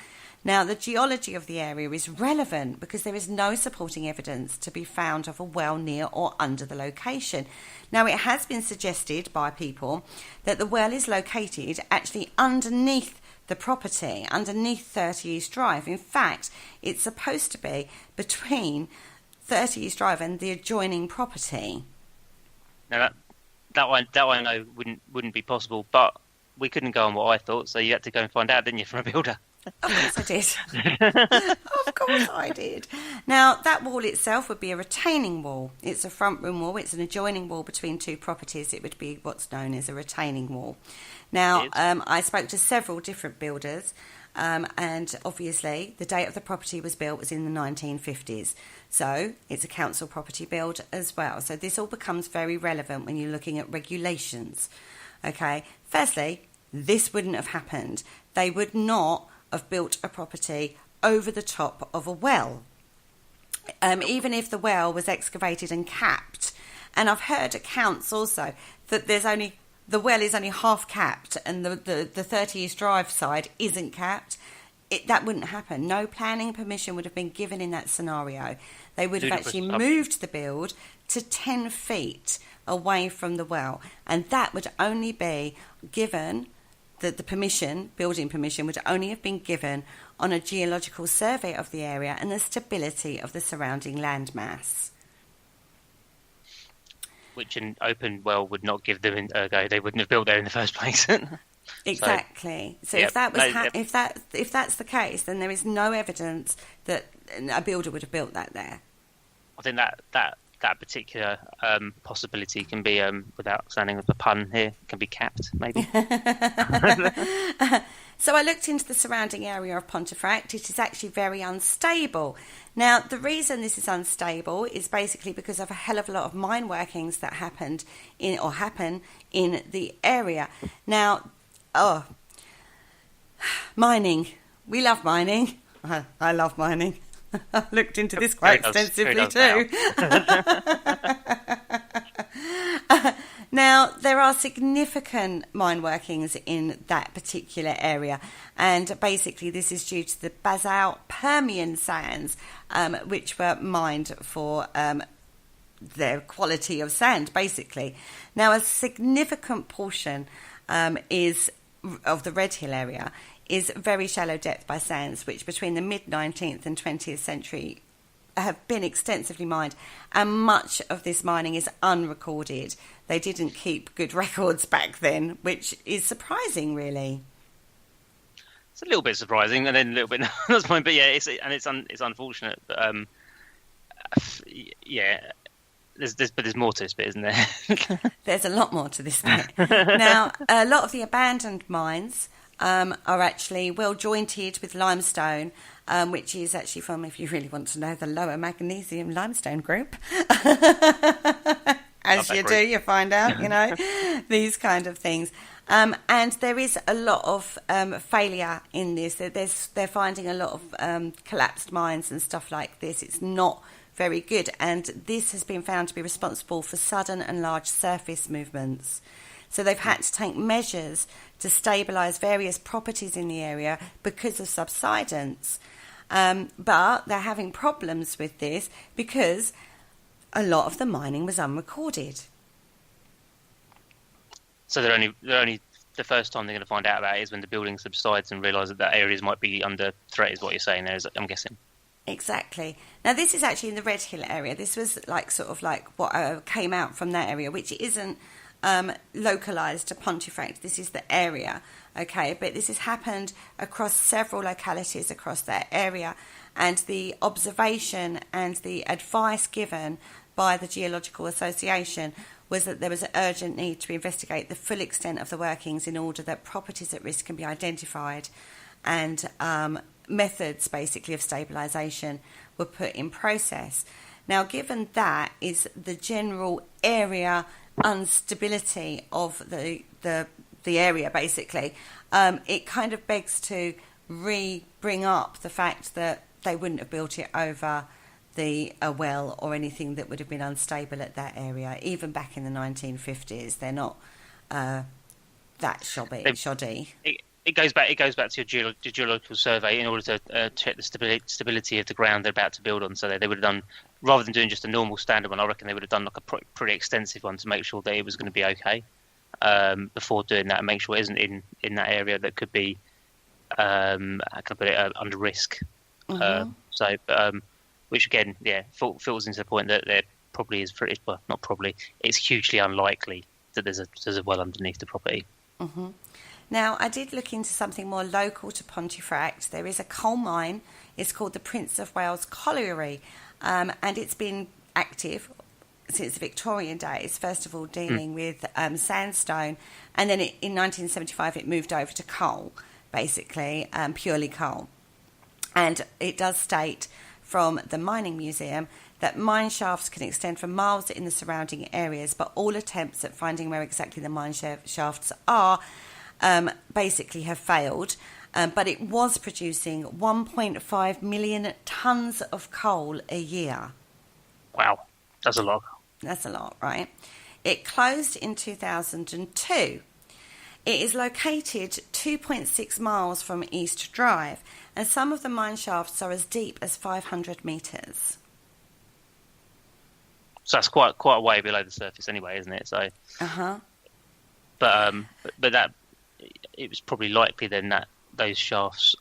Now, the geology of the area is relevant because there is no supporting evidence to be found of a well near or under the location. Now, it has been suggested by people that the well is located actually underneath the property, underneath 30 East Drive. In fact, it's supposed to be between 30 East Drive and the adjoining property. Now, that one I know wouldn't be possible, but we couldn't go on what I thought, so you had to go and find out, didn't you, from a builder? Of course I did. Of course I did. Now, that wall itself would be a retaining wall. It's a front room wall. It's an adjoining wall between two properties. It would be what's known as a retaining wall. Now, I spoke to several different builders, and obviously the date of the property was built was in the 1950s. So it's a council property build as well. So this all becomes very relevant when you're looking at regulations. Okay, firstly, this wouldn't have happened. They would not have built a property over the top of a well, even if the well was excavated and capped. And I've heard accounts also that there's only the well is only half capped and the 30 East Drive side isn't capped, that wouldn't happen. No planning permission would have been given in that scenario. They would have actually moved the build to 10 feet away from the well, and that would only be given, that the permission, building permission, would only have been given on a geological survey of the area and the stability of the surrounding landmass. Which an open well would not give them ergo they wouldn't have built there in the first place. Exactly. So if that was if that's the case, then there is no evidence that a builder would have built that there. I think that particular possibility can be, without sounding like a pun here, can be capped, maybe. So I looked into the surrounding area of Pontefract. It is actually very unstable. Now, the reason this is unstable is basically because of a hell of a lot of mine workings that happen in the area. Now, mining. We love mining. I love mining. I looked into this quite extensively too. Now, there are significant mine workings in that particular area, and basically this is due to the basalt Permian sands, which were mined for their quality of sand, basically. Now, a significant portion of the Red Hill area is very shallow depth by sands, which between the mid-19th and 20th century have been extensively mined, and much of this mining is unrecorded. They didn't keep good records back then, which is surprising, really. It's a little bit surprising, and then a little bit that's fine. But yeah, it's unfortunate. But yeah, there's more to this bit, isn't there? There's a lot more to this bit. Now, a lot of the abandoned mines are actually well jointed with limestone, which is actually from, if you really want to know, the lower magnesium limestone group. As you do, you find out, these kind of things. And there is a lot of failure in this. They're finding a lot of collapsed mines and stuff like this. It's not very good. And this has been found to be responsible for sudden and large surface movements. So they've had to take measures to stabilise various properties in the area because of subsidence. But they're having problems with this because a lot of the mining was unrecorded. So they're only the first time they're going to find out about it is when the building subsides and realise that areas might be under threat, is what you're saying there, I'm guessing. Exactly. Now, this is actually in the Red Hill area. This was sort of like what came out from that area, which isn't localised to Pontefract. This is the area, okay? But this has happened across several localities across that area, and the observation and the advice given by the Geological Association was that there was an urgent need to investigate the full extent of the workings in order that properties at risk can be identified, and methods basically of stabilisation were put in process. Now, given that is the general area instability of the area, basically, it kind of begs to bring up the fact that they wouldn't have built it over a well or anything that would have been unstable at that area, even back in the 1950s. They're not that shoddy. It goes back to your geological survey in order to check the stability of the ground they're about to build on. So they would have done, rather than doing just a normal standard one, I reckon they would have done like a pretty extensive one to make sure that it was going to be okay before doing that, and make sure it isn't in that area that could be, how can I put it, under risk. Mm-hmm. Which again, filters into the point that there probably is pretty, well, not probably, it's hugely unlikely that there's a well underneath the property. Mm-hmm. Now, I did look into something more local to Pontefract. There is a coal mine. It's called the Prince of Wales Colliery, and it's been active since the Victorian days, first of all dealing with sandstone, and then in 1975 it moved over to coal, basically, purely coal. And it does state from the Mining Museum that mine shafts can extend for miles in the surrounding areas, but all attempts at finding where exactly the mine shafts are basically have failed. But it was producing 1.5 million tonnes of coal a year. Wow, that's a lot. That's a lot, right? It closed in 2002. It is located 2.6 miles from East Drive, and some of the mine shafts are as deep as 500 metres. So that's quite a way below the surface anyway, isn't it? So, but that it was probably likely then that those shafts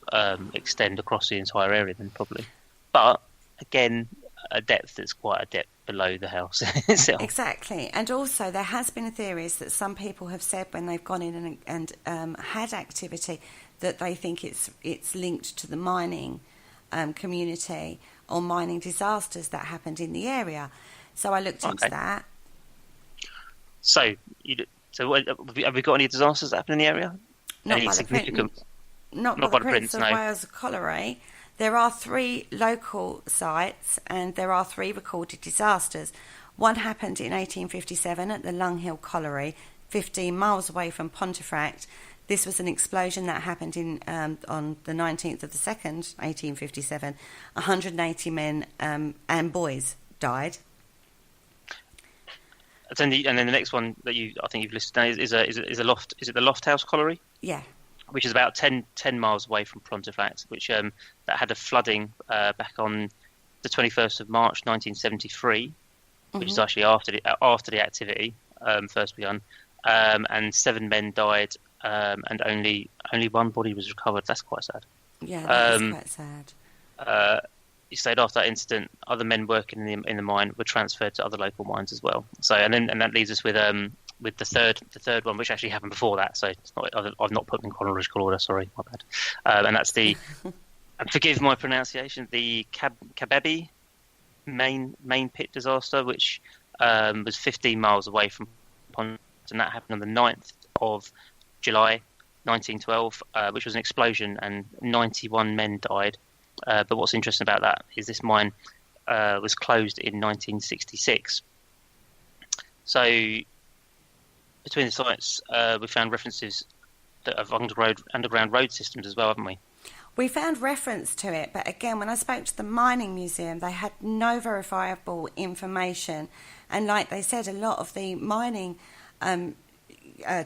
extend across the entire area then probably. But again, a depth that's quite a depth below the house itself. Exactly. And also there has been theories that some people have said when they've gone in and had activity that they think it's linked to the mining community or mining disasters that happened in the area. So I looked into that. So have we got any disasters that happen in the area? Not any by significant? Not by the Prince of Wales Colliery. There are 3 local sites and there are 3 recorded disasters. One happened in 1857 at the Lung Hill Colliery, 15 miles away from Pontefract. This was an explosion that happened on the 19th of the 2nd, 1857. 180 men and boys died. And then the next one that I think you've listed down is a loft. Is it the Loft House Colliery? Yeah. Which is about 10 miles away from Pontefract, which that had a flooding back on the 21st of March 1973, which is actually after the activity first begun, and 7 men died, and only one body was recovered. That's quite sad. Yeah, that is quite sad. He said after that incident, other men working in the mine were transferred to other local mines as well. So, and that leaves us with the third one, which actually happened before that. So it's not, I've not put them in chronological order. Sorry, my bad. And that's the, and forgive my pronunciation, the Knibb main pit disaster, which was 15 miles away from Pont, and that happened on the 9th of July 1912, which was an explosion and 91 men died. But what's interesting about that is this mine was closed in 1966. So between the sites, we found references of underground road systems as well, haven't we? We found reference to it, but again, when I spoke to the mining museum, they had no verifiable information. And like they said, a lot of the mining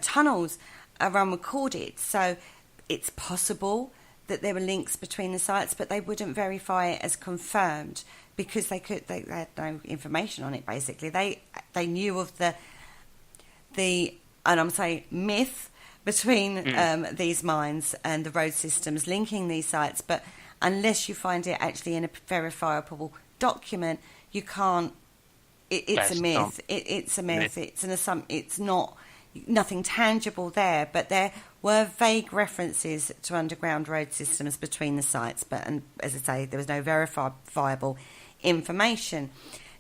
tunnels are unrecorded. So it's possible that there were links between the sites, but they wouldn't verify it as confirmed because they had no information on it. Basically, they knew of the and I'm saying myth between these mines and the road systems linking these sites, but unless you find it actually in a verifiable document, you can't. It's a myth. It's a myth. It's not. Nothing tangible there, but there were vague references to underground road systems between the sites, and as I say, there was no verifiable information.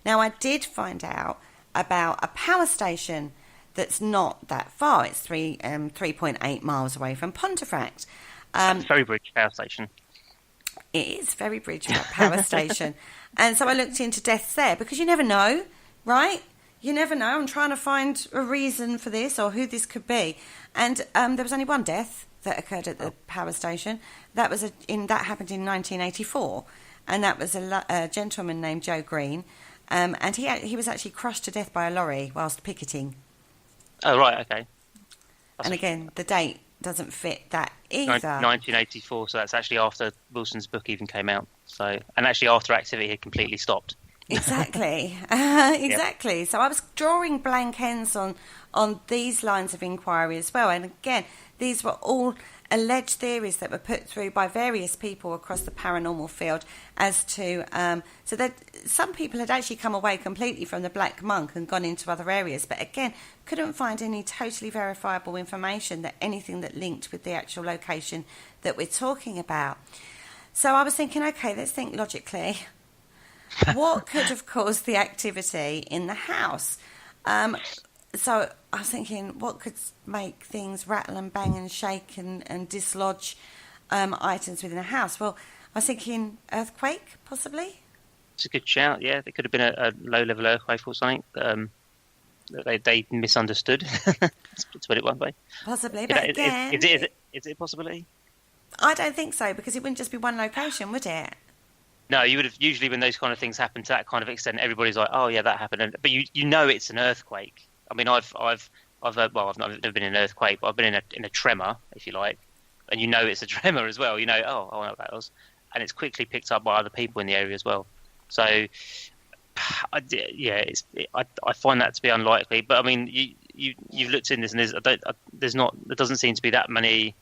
Now, I did find out about a power station that's not that far. It's 3.8 miles away from Pontefract. Ferrybridge Power Station. It is Ferrybridge Power Station. And so I looked into deaths there, because you never know, right? You never know. I'm trying to find a reason for this or who this could be. And there was only one death that occurred at the power station. That happened in 1984, and that was a gentleman named Joe Green, and he was actually crushed to death by a lorry whilst picketing. Oh right, okay. And again, the date doesn't fit that either. 1984, so that's actually after Wilson's book even came out. So, and actually after activity had completely stopped. Exactly. Exactly. Yep. So I was drawing blank ends on these lines of inquiry as well. And again, these were all alleged theories that were put through by various people across the paranormal field as to... so that some people had actually come away completely from the Black Monk and gone into other areas, but again, couldn't find any totally verifiable information that anything that linked with the actual location that we're talking about. So I was thinking, okay, let's think logically. What could have caused the activity in the house? So I was thinking, what could make things rattle and bang and shake and dislodge items within a house? Well, I was thinking earthquake, possibly. It's a good shout, yeah. It could have been a low-level earthquake or something. They misunderstood. Let's put it one way. Possibly, but again... Is it a possibility? I don't think so, because it wouldn't just be one location, would it? No, you would have usually when those kind of things happen to that kind of extent, everybody's like, "Oh yeah, that happened," but you know it's an earthquake. I mean, I've well, I've never been in an earthquake, but I've been in a tremor, if you like, and it's a tremor as well. I know what that was, and it's quickly picked up by other people in the area as well. So, I find that to be unlikely. But I mean, you've looked in this, and there doesn't seem to be that many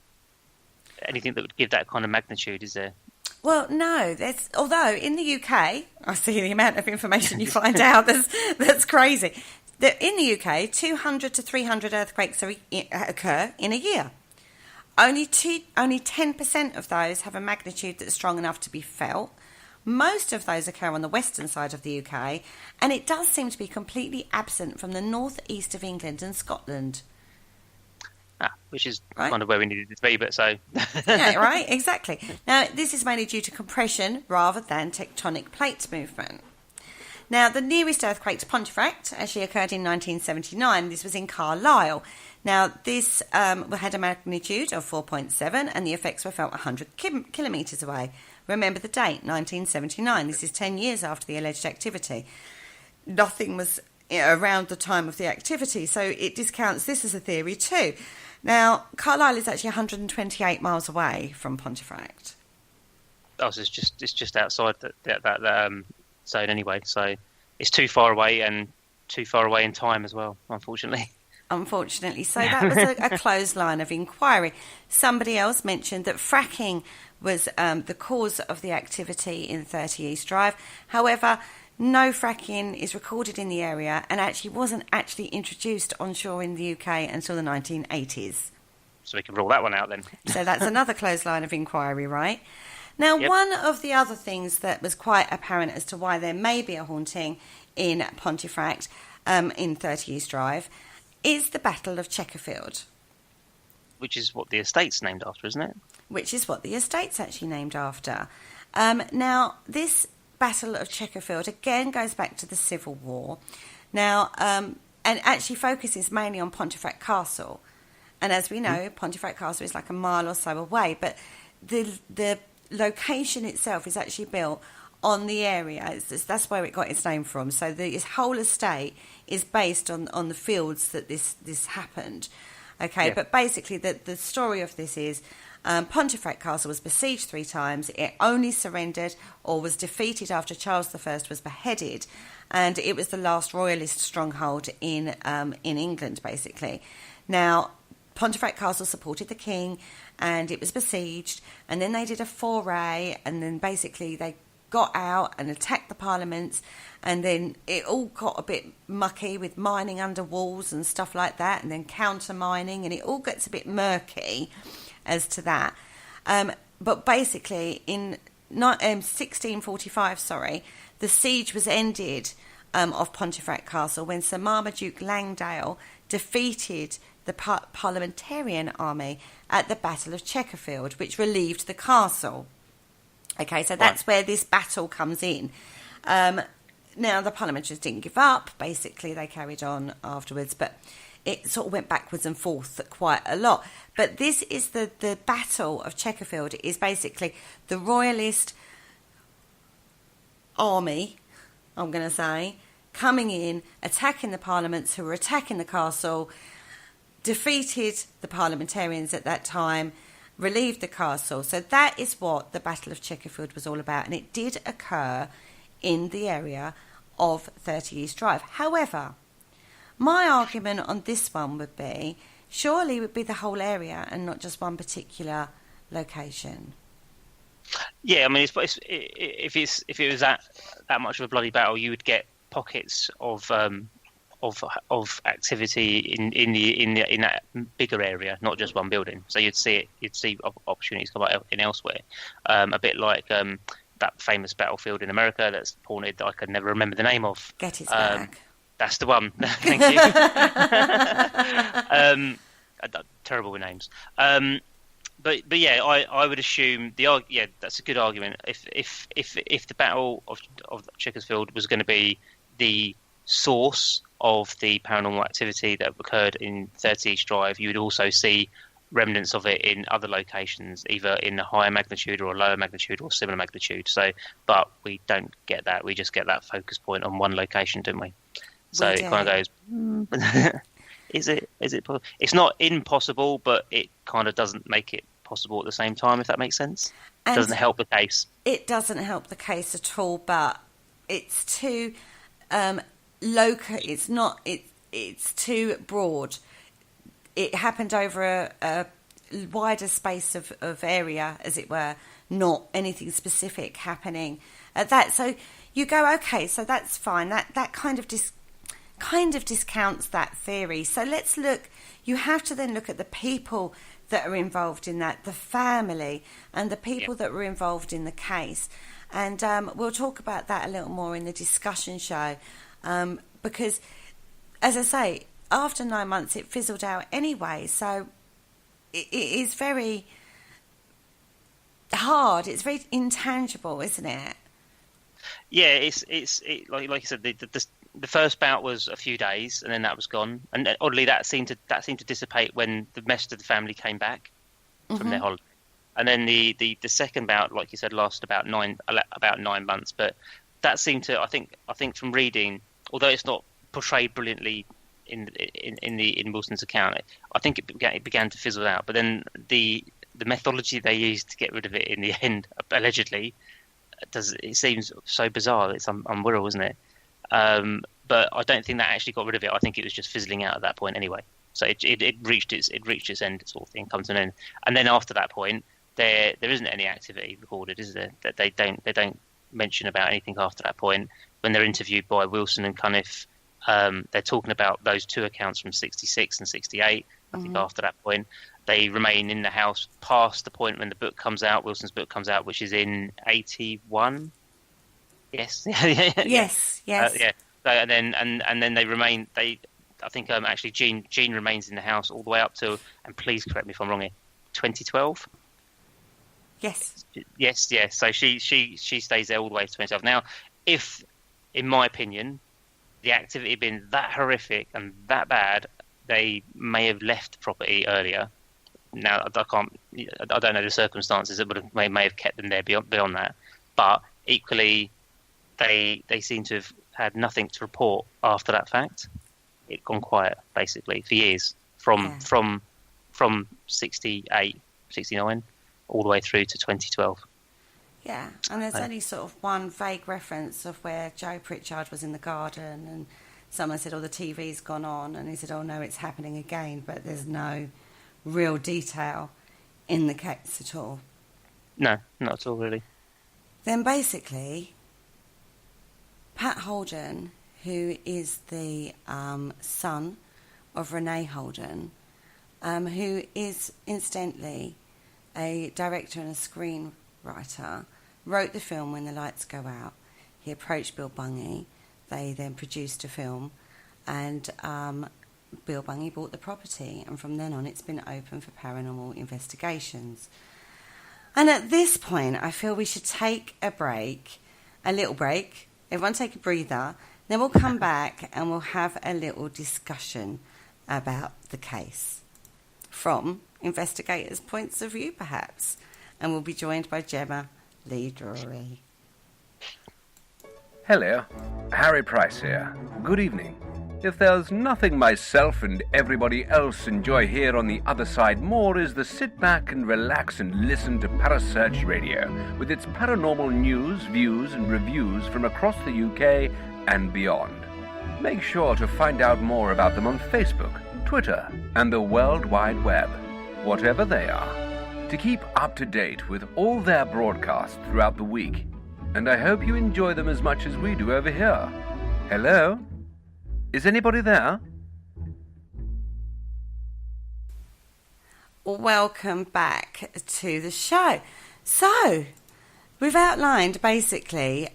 anything that would give that kind of magnitude, is there? Well, no. Although in the UK, I see the amount of information you find out. That's crazy. In the UK, 200 to 300 earthquakes occur in a year. Only 10% of those have a magnitude that's strong enough to be felt. Most of those occur on the western side of the UK, and it does seem to be completely absent from the northeast of England and Scotland. Which is right? Kind of where we needed it to be, but so... Yeah, right, exactly. Now, this is mainly due to compression rather than tectonic plate movement. Now, the nearest earthquake to Pontefract actually occurred in 1979. This was in Carlisle. Now, this had a magnitude of 4.7, and the effects were felt 100 kilometres away. Remember the date, 1979. This is 10 years after the alleged activity. Nothing was around the time of the activity, so it discounts this as a theory too. Now, Carlisle is actually 128 miles away from Pontefract. Oh, so it's just outside that zone anyway. So it's too far away, and too far away in time as well, unfortunately. So that was a closed line of inquiry. Somebody else mentioned that fracking was the cause of the activity in 30 East Drive. However, no fracking is recorded in the area and actually wasn't introduced onshore in the UK until the 1980s. So we can rule that one out then. So that's another closed line of inquiry, right? Now, Yep. One of the other things that was quite apparent as to why there may be a haunting in Pontefract in 30 East Drive is the Battle of Chequerfield. Which is what the estate's named after, isn't it? Which is what the estate's actually named after. Now, this Battle of Chequerfield again goes back to the Civil War. Now, and actually focuses mainly on Pontefract Castle. And as we know, Pontefract Castle is like a mile or so away, but the location itself is actually built on the area. That's where it got its name from. So this whole estate is based on the fields that this happened. Okay, Yeah. But basically the story of this is Pontefract Castle was besieged 3 times. It only surrendered or was defeated after Charles I was beheaded, and it was the last royalist stronghold in England, basically. Now, Pontefract Castle supported the king, and it was besieged, and then they did a foray, and then basically they got out and attacked the parliaments, and then it all got a bit mucky with mining under walls and stuff like that, and then counter mining, and it all gets a bit murky as to that. But basically in 1645, the siege was ended of Pontefract Castle when Sir Marmaduke Langdale defeated the parliamentarian army at the Battle of Chequerfield, which relieved the castle. Okay, so that's where this battle comes in. Now, the parliamentarians didn't give up. Basically, they carried on afterwards, but it sort of went backwards and forth quite a lot. But this is the Battle of Chequerfield is basically the royalist army, I'm going to say, coming in, attacking the parliaments who were attacking the castle, defeated the parliamentarians at that time, relieved the castle. So that is what the Battle of Chequerfield was all about, and it did occur in the area of 30 East Drive. However, my argument on this one would be, surely it would be the whole area and not just one particular location. Yeah, I mean, if it was that much of a bloody battle, you would get pockets of activity in that bigger area, not just one building. So you'd see opportunities come out in elsewhere. A bit like that famous battlefield in America that's haunted that I could never remember the name of. Gettysburg. That's the one. Thank you. Terrible with names. But yeah, I would assume that's a good argument. If the Battle of Chequerfield was going to be the source of the paranormal activity that occurred in 30 East Drive, you would also see remnants of it in other locations, either in a higher magnitude or a lower magnitude or similar magnitude. So, but we don't get that. We just get that focus point on one location, don't we? So it kind of goes, is it possible? It's not impossible, but it kind of doesn't make it possible at the same time, if that makes sense. It doesn't help the case. It doesn't help the case at all, but it's too local. It's not. It's too broad. It happened over a wider space of area, as it were, not anything specific happening at that. So you go, okay, so that's fine. That kind of discounts that theory. So let's look. You have to then look at the people that are involved in that, the family, and the people that were involved in the case. And we'll talk about that a little more in the discussion show, because, as I say, after 9 months it fizzled out anyway. So it is very hard. It's very intangible, isn't it? Yeah, it's like you said, the first bout was a few days, and then that was gone. And oddly, that seemed to dissipate when the rest of the family came back from their holiday. And then the second bout, like you said, lasted about 9 months. But that seemed to, I think from reading, although it's not portrayed brilliantly in Wilson's account, I think it began to fizzle out. But then the methodology they used to get rid of it in the end, allegedly, it seems so bizarre. It's unreal, isn't it? But I don't think that actually got rid of it. I think it was just fizzling out at that point anyway. So it reached its end, sort of thing, come to an end. And then after that point, there isn't any activity recorded, is there? That they don't mention about anything after that point. When they're interviewed by Wilson and Knibb, they're talking about those two accounts from 66 and 68. I think after that point, they remain in the house past the point when the book comes out. Wilson's book comes out, which is in 81. Yes. Yes. Yeah. So, and then they remain. I think actually Jean remains in the house all the way up to, and please correct me if I'm wrong here, 2012. Yes. Yes. So she stays there all the way to 2012. Now, if, in my opinion, the activity had been that horrific and that bad, they may have left the property earlier. Now, I don't know the circumstances that may have kept them there beyond that. But equally, they seem to have had nothing to report after that fact. It'd gone quiet, basically, for years. From 68, 69, all the way through to 2012. Yeah, and there's only sort of one vague reference of where Joe Pritchard was in the garden and someone said, the TV's gone on, and he said, no, it's happening again, but there's no real detail in the case at all. No, not at all, really. Then basically, Pat Holden, who is the son of Renee Holden, who is incidentally a director and a screenwriter, wrote the film When the Lights Go Out. He approached Bill Bungie. They then produced a film, and Bill Bungie bought the property, and from then on it's been open for paranormal investigations. And at this point, I feel we should take a little break. Everyone take a breather. Then we'll come back and we'll have a little discussion about the case from investigators' points of view, perhaps. And we'll be joined by Gemma Lee Drury. Hello, Harry Price here. Good evening. If there's nothing myself and everybody else enjoy here on the other side more is the sit back and relax and listen to Parasearch Radio with its paranormal news, views and reviews from across the UK and beyond. Make sure to find out more about them on Facebook, Twitter and the World Wide Web, whatever they are, to keep up to date with all their broadcasts throughout the week. And I hope you enjoy them as much as we do over here. Hello? Is anybody there? Welcome back to the show. So, we've outlined basically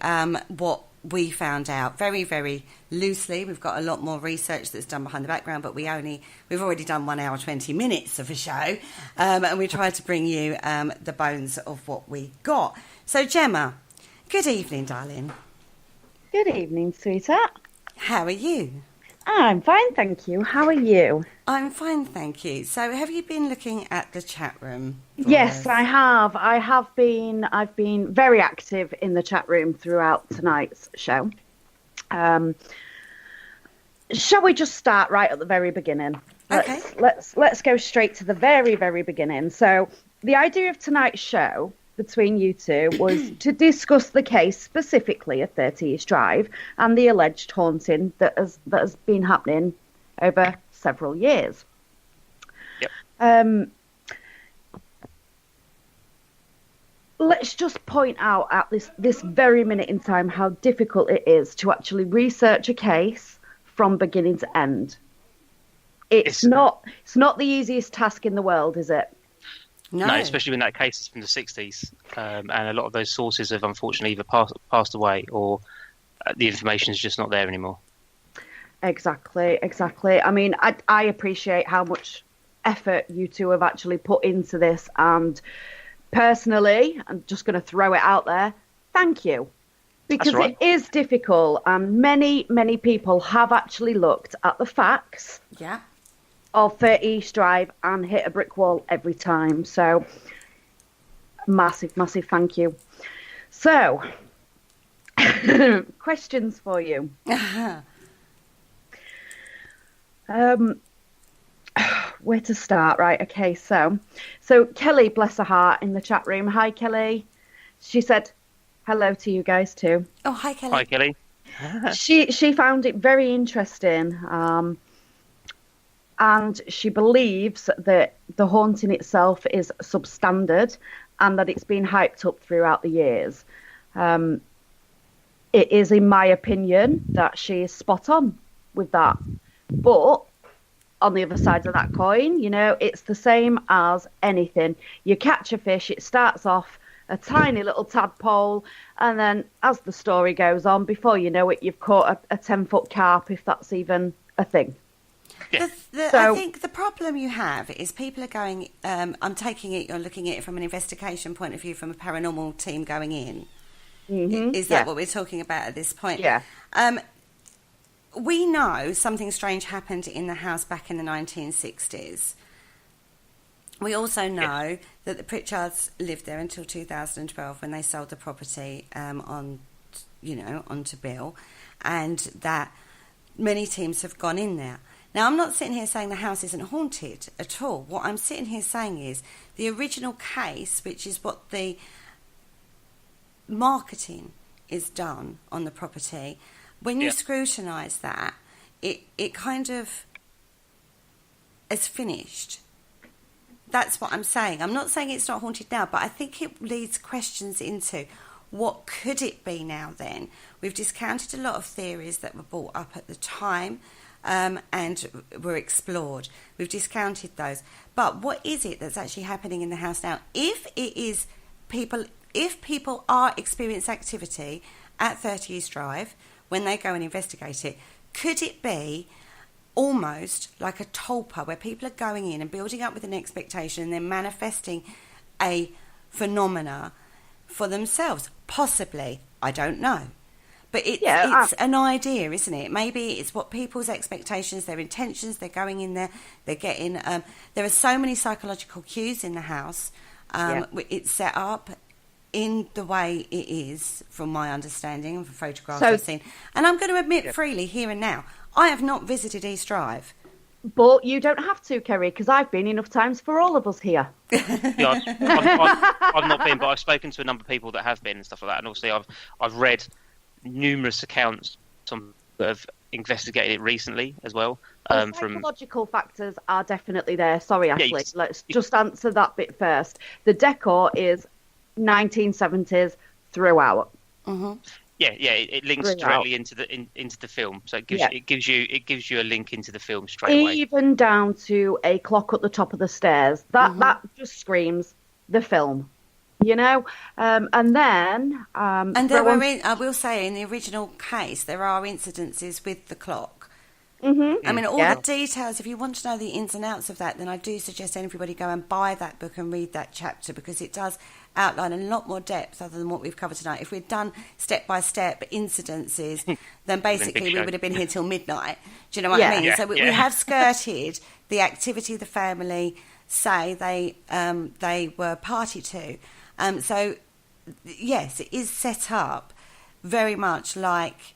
what we found out very, very loosely. We've got a lot more research that's done behind the background, but we've already done 1 hour, 20 minutes of a show, and we tried to bring you the bones of what we got. So, Gemma, good evening, darling. Good evening, sweetheart. How are you? I'm fine, thank you. How are you? I'm fine, thank you. So have you been looking at the chat room? Yes, I have. I've been very active in the chat room throughout tonight's show. Shall we just start right at the very beginning? Okay. Let's go straight to the very, very beginning. So the idea of tonight's show between you two was to discuss the case specifically of 30 East Drive and the alleged haunting that has been happening over several years. Yep. Let's just point out at this very minute in time how difficult it is to actually research a case from beginning to end. It's not the easiest task in the world, is it? No, especially when that case is from the 60s, and a lot of those sources have unfortunately either passed away or the information is just not there anymore. Exactly. I mean, I appreciate how much effort you two have actually put into this, and personally, I'm just going to throw it out there, thank you. Because It is difficult, and many, many people have actually looked at the facts of 30 East Drive and hit a brick wall every time. So, massive, massive thank you. So, questions for you. Where to start? Right, okay, so Kelly, bless her heart, in the chat room. Hi, Kelly. She said hello to you guys too. Oh, hi, Kelly. Hi, Kelly. She found it very interesting, and she believes that the haunting itself is substandard and that it's been hyped up throughout the years. It is, in my opinion, that she is spot on with that. But on the other side of that coin, it's the same as anything. You catch a fish, it starts off a tiny little tadpole, and then as the story goes on, before you know it, you've caught a 10-foot carp, if that's even a thing. Yeah. I think the problem you have is people are going, I'm taking it, you're looking at it from an investigation point of view, from a paranormal team going in. Mm-hmm. Is that what we're talking about at this point? Yeah. We know something strange happened in the house back in the 1960s. We also know that the Pritchards lived there until 2012 when they sold the property onto Bill, and that many teams have gone in there. Now, I'm not sitting here saying the house isn't haunted at all. What I'm sitting here saying is the original case, which is what the marketing is done on the property, when you scrutinise that, it kind of is finished. That's what I'm saying. I'm not saying it's not haunted now, but I think it leads questions into what could it be now then? We've discounted a lot of theories that were brought up at the time and were explored. We've discounted those. But what is it that's actually happening in the house now? If people are experiencing activity at 30 East Drive when they go and investigate it, could it be almost like a tulpa where people are going in and building up with an expectation and then manifesting a phenomena for themselves? Possibly. I don't know. But it's an idea, isn't it? Maybe it's what people's expectations, their intentions, they're going in there, they're getting... there are so many psychological cues in the house. It's set up in the way it is, from my understanding of the photographs I've seen. And I'm going to admit freely, here and now, I have not visited East Drive. But you don't have to, Kerry, because I've been enough times for all of us here. Yeah, I've not been, but I've spoken to a number of people that have been and stuff like that. And obviously I've read numerous accounts that have investigated it recently as well. Psychological factors are definitely there. Sorry, Ashley. Let's just answer that bit first. The decor is 1970s throughout. Mm-hmm. Yeah, it links directly into the film, so it gives you a link into the film straight away. Even down to a clock at the top of the stairs. That just screams the film, And then and there were I will say, in the original case, there are incidences with the clock. Mm-hmm. I mean, all the details. If you want to know the ins and outs of that, then I do suggest everybody go and buy that book and read that chapter, because it does outline a lot more depth other than what we've covered tonight. If we'd done step by step incidences, then basically we would have been here till midnight. Do you know what I mean? So we have skirted the activity the family say they were party to. So yes, it is set up very much like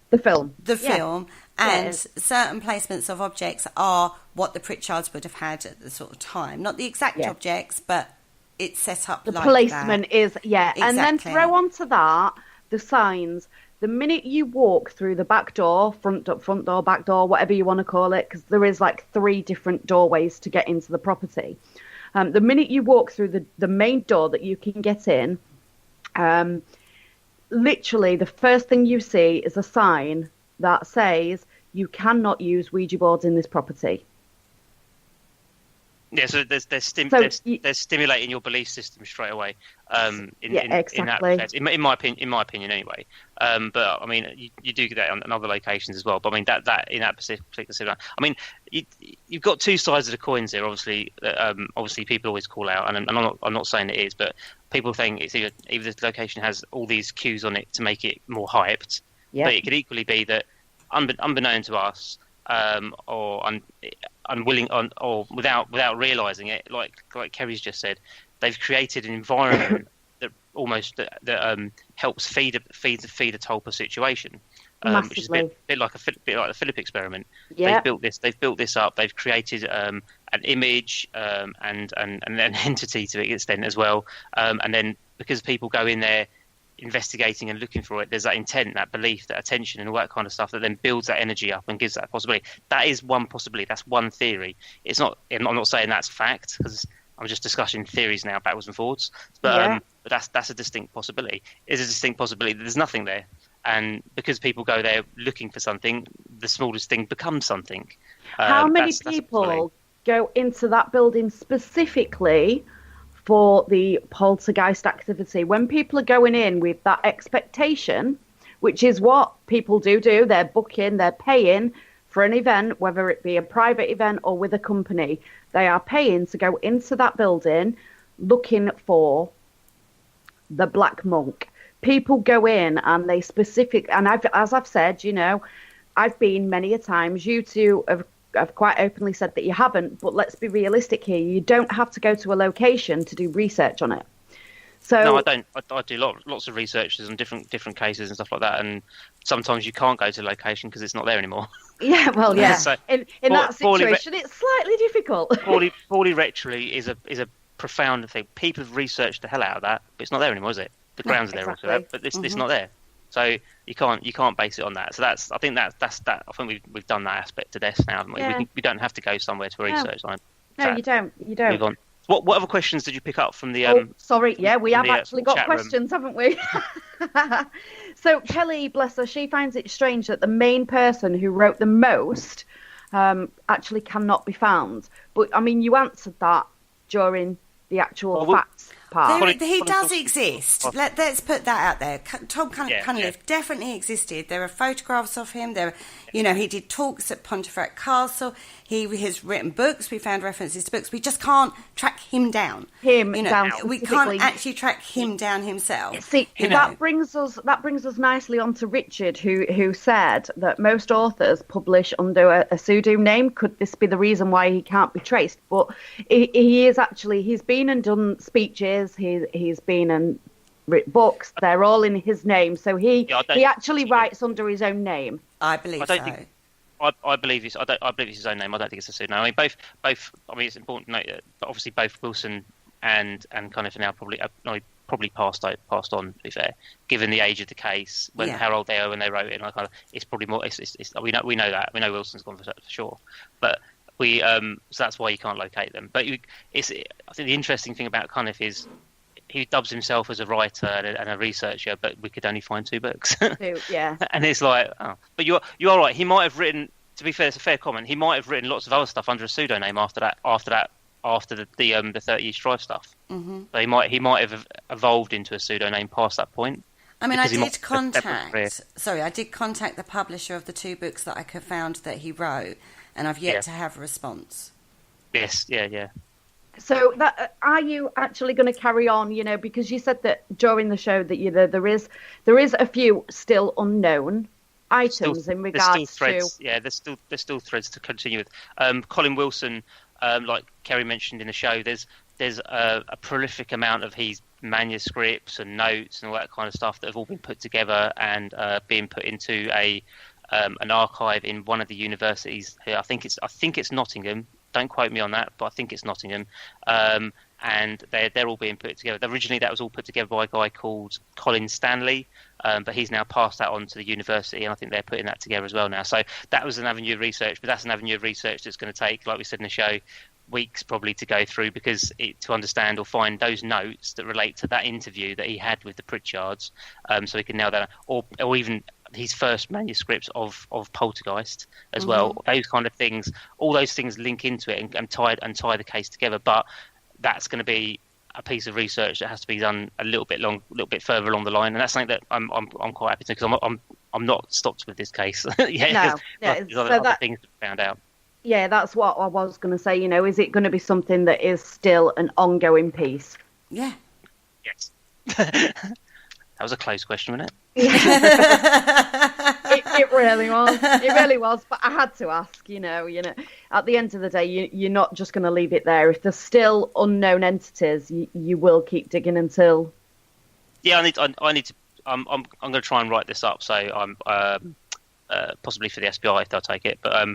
The film. The film. And Yes. certain placements of objects are what the Pritchards would have had at the sort of time. Not the exact Yeah. objects, but it's set up The like placement that. is, yeah. And then Exactly. throw onto that the signs. The minute you walk through the back door, front door, back door, whatever you want to call it, because there is like 3 different doorways to get into the property. The minute you walk through the main door that you can get in, literally the first thing you see is a sign that says you cannot use Ouija boards in this property. Yeah, so they're stimulating your belief system straight away. Exactly. In my opinion, anyway. But I mean, you do get that on other locations as well. But I mean, that in that particular scenario, I mean, you've got 2 sides of the coins here. Obviously, people always call out, and I'm not saying it is, but people think it's either the location has all these cues on it to make it more hyped, but it could equally be that unbeknown to us, or unwilling or without realizing it, like Kerry's just said, they've created an environment that almost helps feed a Tulpa situation, which is a bit like the Philip experiment. Yeah. They've built this up. They've created an image and an entity to an extent as well, and then because people go in there investigating and looking for it, there's that intent, that belief, that attention and all that kind of stuff that then builds that energy up and gives that possibility. That is one possibility. That's one theory. It's not, I'm not saying that's fact, because I'm just discussing theories now backwards and forwards, but that's a distinct possibility. It's a distinct possibility that there's nothing there, and because people go there looking for something, the smallest thing becomes something. How many people go into that building specifically for the poltergeist activity? When people are going in with that expectation, which is what people do, they're booking, they're paying for an event, whether it be a private event or with a company, they are paying to go into that building looking for the Black Monk. People go in and they and as I've said, I've been many a times. You two have quite openly said that you haven't, but let's be realistic here. You don't have to go to a location to do research on it. So no, I don't. I do lots of researches on different cases and stuff like that, and sometimes you can't go to a location because it's not there anymore. Yeah, well, yeah. So, in that situation, it's slightly difficult. Poorly retroly is a profound thing. People have researched the hell out of that, but it's not there anymore, is it? The grounds are there also, but it's not there. So you can't base it on that. So I think that's that. I think we've done that aspect to death now, haven't we? Yeah. We don't have to go somewhere to research on it. No, you don't. Move on. What other questions did you pick up from the? We have actually got questions, haven't we? So Kelly, bless her, she finds it strange that the main person who wrote the most actually cannot be found. But I mean, you answered that during the actual facts part. He does exist. Let's put that out there. Tom Cunliffe definitely existed. There are photographs of him. He did talks at Pontefract Castle. He has written books. We found references to books. We just can't track him down. We can't actually track him down himself. See, that brings us nicely on to Richard, who said that most authors publish under a pseudonym. Could this be the reason why he can't be traced? But he's been and done speeches. He's been and written books. They're all in his name. So he actually writes under his own name. I believe so. I believe it's his own name. I don't think it's a pseudonym. I mean, both. I mean, it's important to note that obviously both Wilson and Cunliffe are now probably passed on. To be fair, given the age of the case, how old they are when they wrote it, it's probably more. We know that. We know Wilson's gone for sure, but so that's why you can't locate them. But I think the interesting thing about Cunliffe is he dubs himself as a writer and a researcher, but we could only find 2 books. Yeah. And it's like, but you are right. He might have written. To be fair, it's a fair comment. He might have written lots of other stuff under a pseudonym after the 30 East Drive stuff. Mm-hmm. So he might have evolved into a pseudonym past that point. I mean, I did contact the publisher of the 2 books that I could found that he wrote, and I've yet to have a response. Yes, yeah. So, are you actually going to carry on? Because you said that during the show that there is a few still unknown items in regards threads. to. Yeah, there's still threads to continue with. Colin Wilson, like Kerry mentioned in the show, there's there's a prolific amount of his manuscripts and notes and all that kind of stuff that have all been put together and being put into an archive in one of the universities here. I think it's Nottingham. Don't quote me on that, but I think it's Nottingham. And they're all being put together. Originally, that was all put together by a guy called Colin Stanley, but he's now passed that on to the university, and I think they're putting that together as well now. So that was an avenue of research, but that's an avenue of research that's going to take, like we said in the show, weeks probably to go through, because to understand or find those notes that relate to that interview that he had with the Pritchards, so he can nail that, or even his first manuscripts of Poltergeist as well. Those kind of things, all those things link into it and tie the case together. But that's going to be a piece of research that has to be done a little bit further along the line, and that's something that I'm quite happy to, because I'm not stopped with this case. There's other things to found out. Yeah, that's what I was going to say. Is it going to be something that is still an ongoing piece? Yeah. Yes. That was a close question, wasn't it? It really was. It really was. But I had to ask. At the end of the day, you're not just going to leave it there. If there's still unknown entities, you will keep digging until. Yeah, I need to. I'm going to try and write this up. So I'm possibly for the SBI if they'll take it, but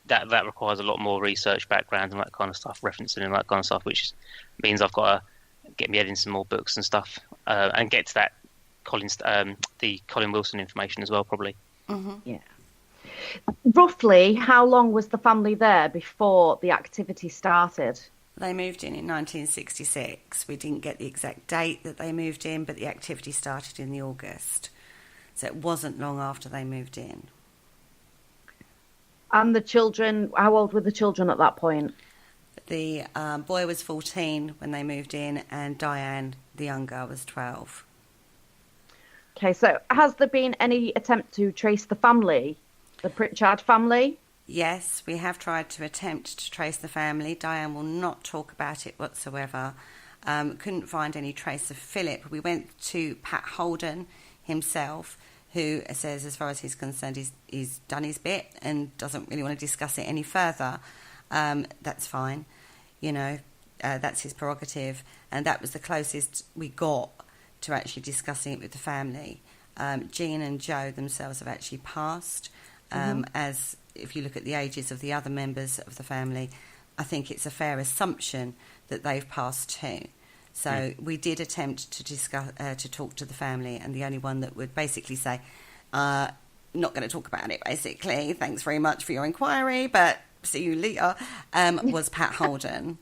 that requires a lot more research background and that kind of stuff, referencing and that kind of stuff, which means I've got to get me head in some more books and stuff, and get to that the Colin Wilson information as well, probably. Yeah. Roughly, how long was the family there before the activity started? They moved in 1966. We didn't get the exact date that they moved in, but the activity started in the August. So it wasn't long after they moved in. And the children, how old were the children at that point? The boy was 14 when they moved in, and Diane, the younger, was 12. Okay, so has there been any attempt to trace the family, the Pritchard family? Yes, we have tried to attempt to trace the family. Diane will not talk about it whatsoever. Couldn't find any trace of Philip. We went to Pat Holden himself, who says, as far as he's concerned, he's done his bit and doesn't really want to discuss it any further. That's fine. That's his prerogative. And that was the closest we got to actually discussing it with the family. Jean and Joe themselves have actually passed. As if you look at the ages of the other members of the family, I think it's a fair assumption that they've passed too. So we did attempt to discuss, to talk to the family, and the only one that would basically say, not going to talk about it, basically, thanks very much for your inquiry, but see you later, was Pat Holden.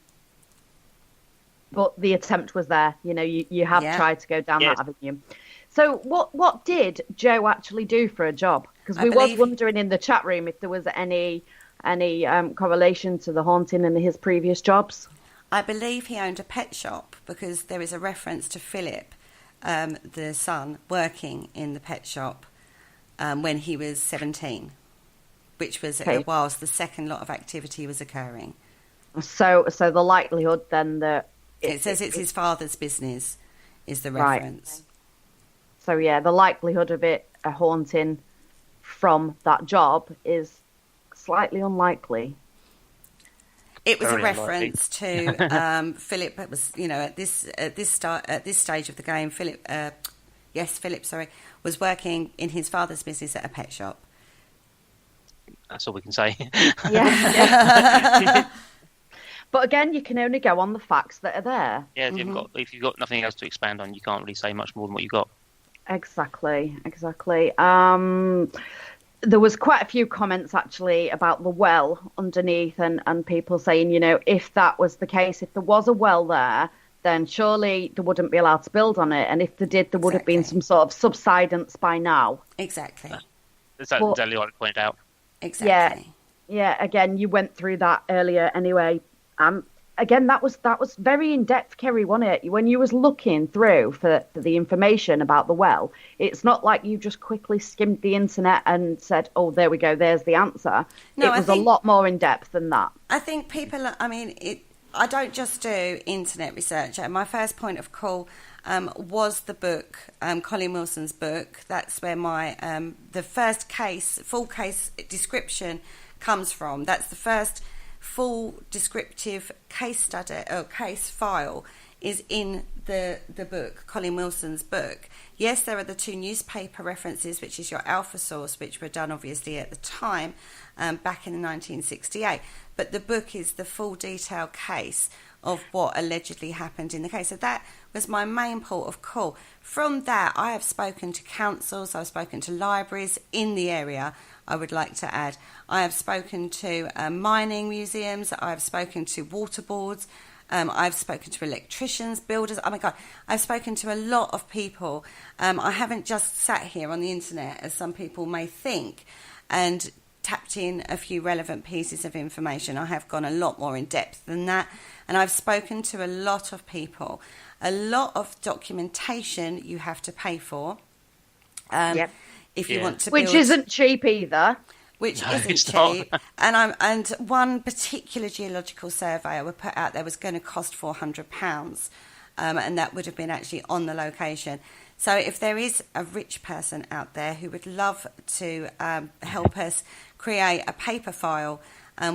But the attempt was there. You have tried to go down that avenue. So what did Joe actually do for a job? Because we was wondering in the chat room if there was any correlation to the haunting in his previous jobs. I believe he owned a pet shop, because there is a reference to Philip, the son, working in the pet shop when he was 17, which was whilst the second lot of activity was occurring. So the likelihood then that... It says it's his father's business is the reference. Right. So, yeah, the likelihood of it a haunting from that job is slightly unlikely. It was very a reference to Philip. It was, at this stage of the game, Philip was working in his father's business at a pet shop. That's all we can say. Yeah. But again, you can only go on the facts that are there. Yeah, if you've got nothing else to expand on, you can't really say much more than what you got. Exactly. There was quite a few comments actually about the well underneath, and people saying, if that was the case, if there was a well there, then surely they wouldn't be allowed to build on it, and if they did, there would have been some sort of subsidence by now. Exactly. That's exactly what I pointed out. Exactly. Yeah. Again, you went through that earlier anyway. Again, that was very in depth, Kerry, wasn't it? When you was looking through for the information about the well, it's not like you just quickly skimmed the internet and said, "Oh, there we go, there's the answer." No, it was a lot more in depth than that. I think people. I don't just do internet research. My first point of call was the book, Colin Wilson's book. That's where my the first full case description comes from. That's the first full descriptive case study or case file is in the book, Colin Wilson's book. Yes, there are the 2 newspaper references, which is your alpha source, which were done obviously at the time, back in 1968. But the book is the full detailed case of what allegedly happened in the case. So that was my main port of call. From that, I have spoken to councils, I've spoken to libraries in the area, I would like to add. I have spoken to mining museums, I've spoken to water boards, I've spoken to electricians, builders. Oh my God, I've spoken to a lot of people. I haven't just sat here on the internet, as some people may think, and tapped in a few relevant pieces of information. I have gone a lot more in depth than that, and I've spoken to a lot of people. A lot of documentation you have to pay for. If you want to build, which isn't cheap either. Which No, isn't it's cheap. not. And one particular geological survey I would put out there was going to cost £400, and that would have been actually on the location. So if there is a rich person out there who would love to help us create a paper file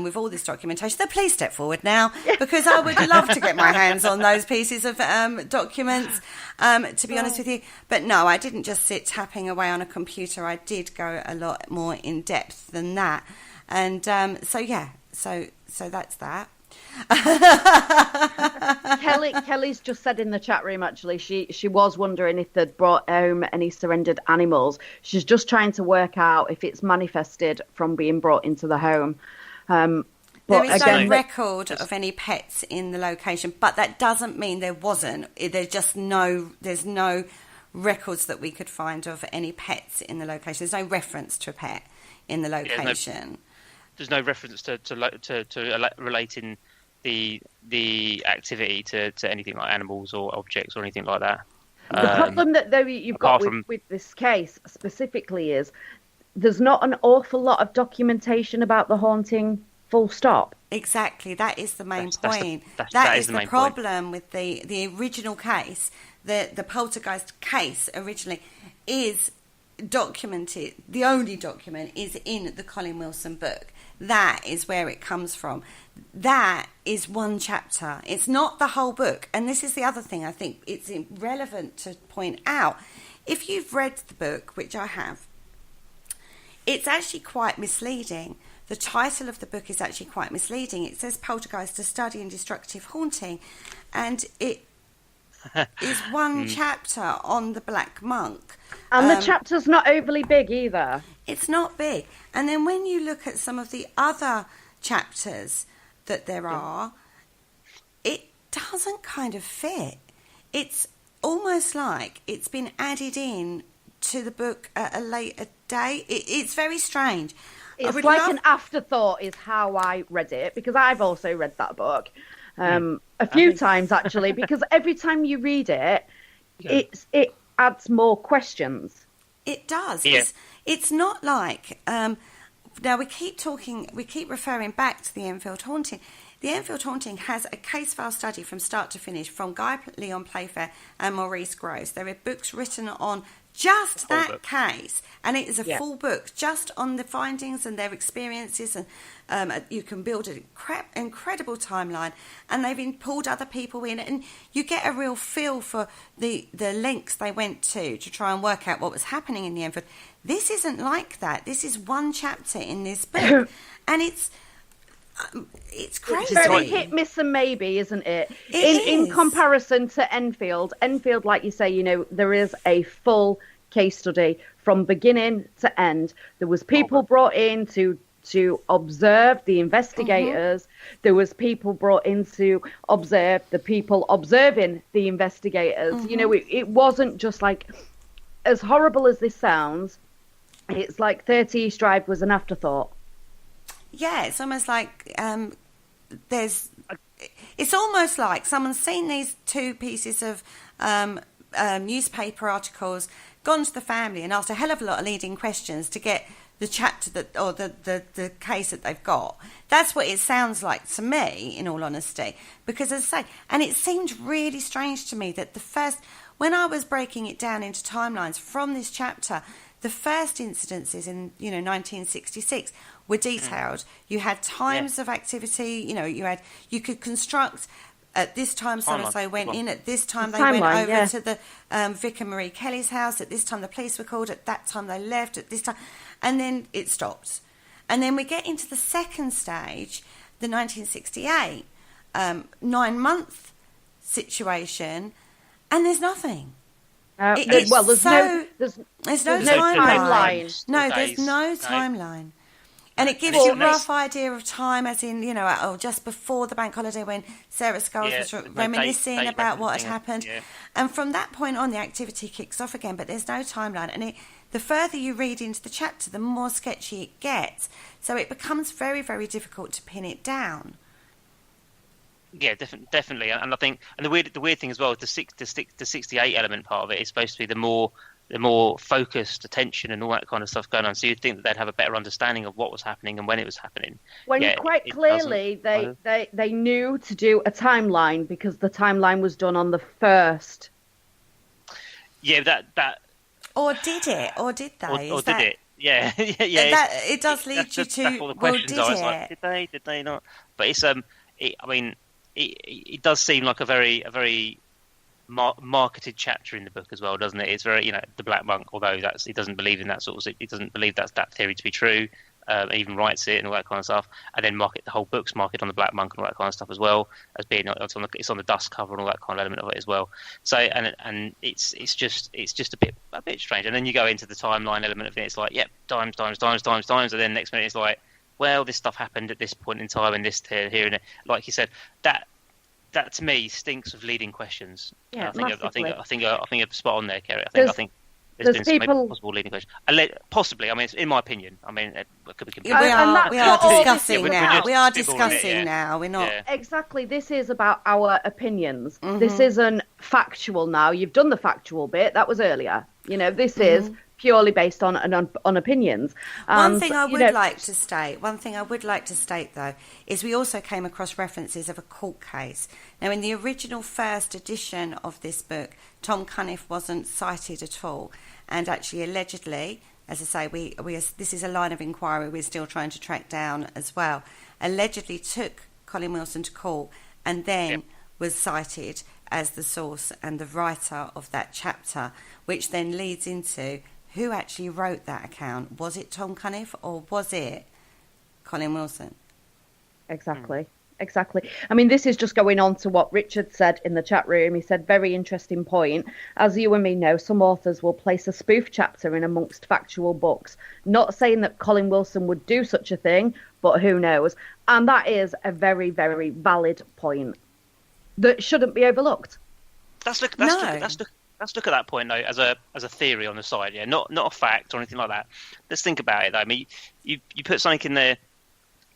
with all this documentation, then please step forward now, because I would love to get my hands on those pieces of documents, to be honest with you. But no, I didn't just sit tapping away on a computer. I did go a lot more in depth than that. And so that's that. Kelly's just said in the chat room, actually, she was wondering if they'd brought home any surrendered animals. She's just trying to work out if it's manifested from being brought into the home. There is no record of any pets in the location, but that doesn't mean there wasn't. There's no records that we could find of any pets in the location. There's no reference to a pet in the location. There's no reference to relating the activity to anything like animals or objects or anything like that. The problem that though you've got with this case specifically is there's not an awful lot of documentation about the haunting, full stop. Exactly, that is the main point. That is the main problem with the original case. The Poltergeist case originally is documented. The only document is in the Colin Wilson book. That is where it comes from. That is one chapter. It's not the whole book. And this is the other thing I think it's relevant to point out. If you've read the book, which I have, it's actually quite misleading. The title of the book is actually quite misleading. It says Poltergeist, a study in destructive haunting, and it is one chapter on the Black Monk. And the chapter's not overly big either. It's not big. And then when you look at some of the other chapters that there are, it doesn't kind of fit. It's almost like it's been added in to the book at a later date. It's very strange. It's like an afterthought is how I read it, because I've also read that book a few times, actually, because every time you read it, it adds more questions. It does. Yeah. It's not like... now, we keep referring back to the Enfield Haunting. The Enfield Haunting has a case file study from start to finish from Guy Leon Playfair and Maurice Gross. There are books written on just that case, and it is a full book just on the findings and their experiences, and you can build an incredible timeline, and they've pulled other people in, and you get a real feel for the lengths they went to try and work out what was happening in the Enfield. This isn't like that. This is one chapter in this book, and it's crazy. It's very hit, miss, and maybe, isn't it? In comparison to Enfield, like you say, there is a full case study from beginning to end. There was people brought in to observe the investigators. There was people brought in to observe the people observing the investigators. It wasn't just like, as horrible as this sounds, it's like 30 East Drive was an afterthought. Yeah, it's almost like it's almost like someone's seen these two pieces of newspaper articles, gone to the family and asked a hell of a lot of leading questions to get the chapter or the case that they've got. That's what it sounds like to me, in all honesty, because as I say, and it seemed really strange to me that when I was breaking it down into timelines from this chapter, the first incidences in 1966 were detailed. You had times of activity. You could construct. At this time, so-and-so went in. At this time, they went over to the Vic and Marie Kelly's house. At this time, the police were called. At that time, they left. At this time, and then it stopped. And then we get into the second stage, the 1968 9-month situation, and there's nothing. There's no timeline. No, there's no timeline. And it gives you a rough idea of time, as in, just before the bank holiday when Sarah Sculls was reminiscing about what had happened. Yeah. And from that point on, the activity kicks off again, but there's no timeline. And the further you read into the chapter, the more sketchy it gets. So it becomes very, very difficult to pin it down. Yeah, definitely. And I think, and the weird thing as well, the 68 element part of it is supposed to be the more focused attention and all that kind of stuff going on. So you'd think that they'd have a better understanding of what was happening and when it was happening. When quite clearly they knew to do a timeline because the timeline was done on the first. Yeah, that. Or did it? Or did they? Or did it? Yeah, yeah. It does lead you to. All the questions well, did it? Like, did they not? But it's it does seem like a very marketed chapter in the book as well, doesn't it? It's very, the Black Monk, although he doesn't believe in that he doesn't believe that theory to be true, even writes it and all that kind of stuff, and then the whole book's marketed on the Black Monk and all that kind of stuff as well, as being it's on the dust cover and all that kind of element of it as well. So and it's just a bit strange. And then you go into the timeline element of it. It's like, yep, times, and then next minute it's like, well, this stuff happened at this point in time and this here and there. Like you said, that to me stinks of leading questions. Yeah, I think you're spot on there, Kerry. I think there's been some possible leading questions. Possibly, it's in my opinion. It could be. We are discussing now. We are discussing now. We're not exactly. This is about our opinions. Mm-hmm. This isn't factual now. You've done the factual bit. That was earlier. This is purely based on opinions. One thing I would like to state, though, is we also came across references of a court case. Now, in the original first edition of this book, Tom Cunniff wasn't cited at all, and actually, allegedly, as I say, this is a line of inquiry we're still trying to track down as well. Allegedly took Colin Wilson to court, and then was cited as the source and the writer of that chapter, which then leads into who actually wrote that account. Was it Tom Cunniff or was it Colin Wilson? Exactly. This is just going on to what Richard said in the chat room. He said, very interesting point. As you and me know, some authors will place a spoof chapter in amongst factual books. Not saying that Colin Wilson would do such a thing, but who knows? And that is a very, very valid point that shouldn't be overlooked. Let's look at that point though as a theory on the side, not a fact or anything like that. Let's think about it though. You put something in there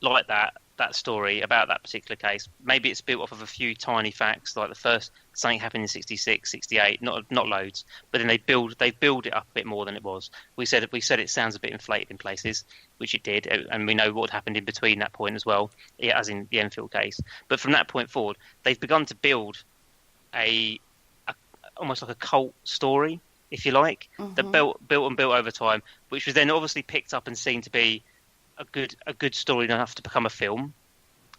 like that story about that particular case.Maybe it's built off of a few tiny facts, like the first something happened in 66, 68, not loads, but then they build it up a bit more than it was. We said it sounds a bit inflated in places, which it did, and we know what happened in between that point as well, as in the Enfield case. But from that point forward, they've begun to build almost like a cult story, if you like, that built over time, which was then obviously picked up and seen to be a good story enough to become a film,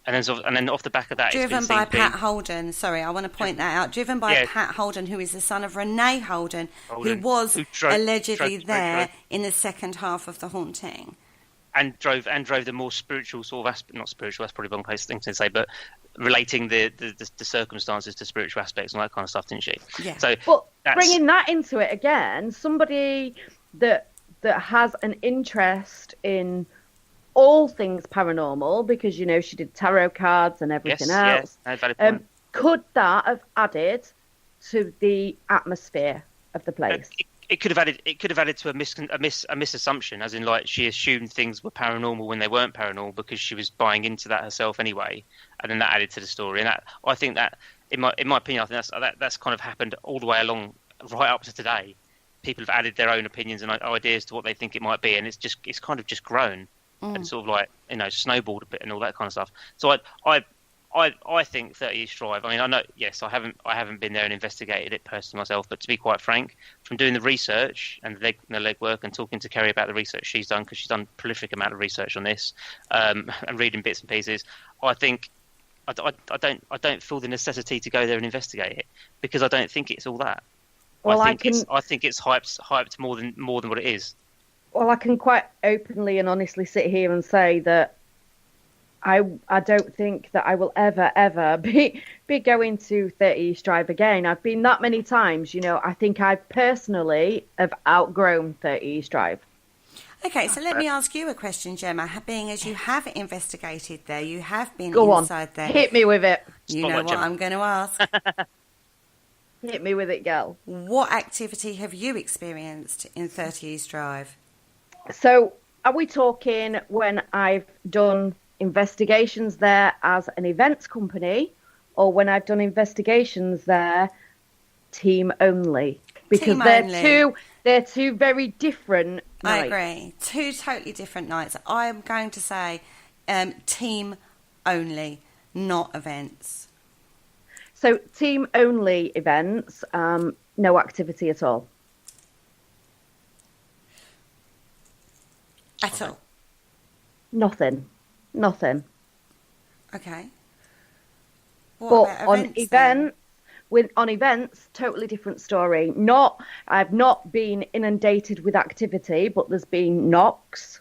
and then off the back of that, driven by Pat Holden. Sorry, I want to point that out. Driven by Pat Holden, who is the son of Renee Holden, who was allegedly there in the second half of The Haunting, and drove the more spiritual sort of aspect. Not spiritual, that's probably the wrong thing to say, but relating the circumstances to spiritual aspects and all that kind of stuff, didn't she? Yeah. So, but bringing that into it again, somebody that has an interest in all things paranormal, because she did tarot cards and everything else. Yes, valid point. Could that have added to the atmosphere of the place? It could have added to a misassumption, as in like she assumed things were paranormal when they weren't paranormal because she was buying into that herself anyway, and then that added to the story. And I think that, in my opinion, I think that's kind of happened all the way along, right up to today. People have added their own opinions and ideas to what they think it might be, and it's kind of just grown and sort of like snowballed a bit and all that kind of stuff. So I I think 30 East Drive. I mean, I know. Yes, I haven't been there and investigated it personally myself. But to be quite frank, from doing the research and the legwork and talking to Kerry about the research she's done, because she's done a prolific amount of research on this, and reading bits and pieces, I think I don't feel the necessity to go there and investigate it, because I don't think it's all that. Well, I think it's hyped more than what it is. Well, I can quite openly and honestly sit here and say that I don't think that I will ever be going to 30 East Drive again. I've been that many times, I think I personally have outgrown 30 East Drive. Okay, so let me ask you a question, Gemma. Being as you have investigated there, you have been Go inside on. there. Hit me with it. You know what I'm going to ask. Hit me with it, girl. What activity have you experienced in 30 East Drive? So, are we talking when I've done investigations there as an events company, or when I've done investigations there team only? Because they're two very different nights. I agree. Two totally different nights. I'm going to say team only, not events. So team only events, no activity at all. At all? Nothing. Okay. But on events, totally different story. I've not been inundated with activity, but there's been knocks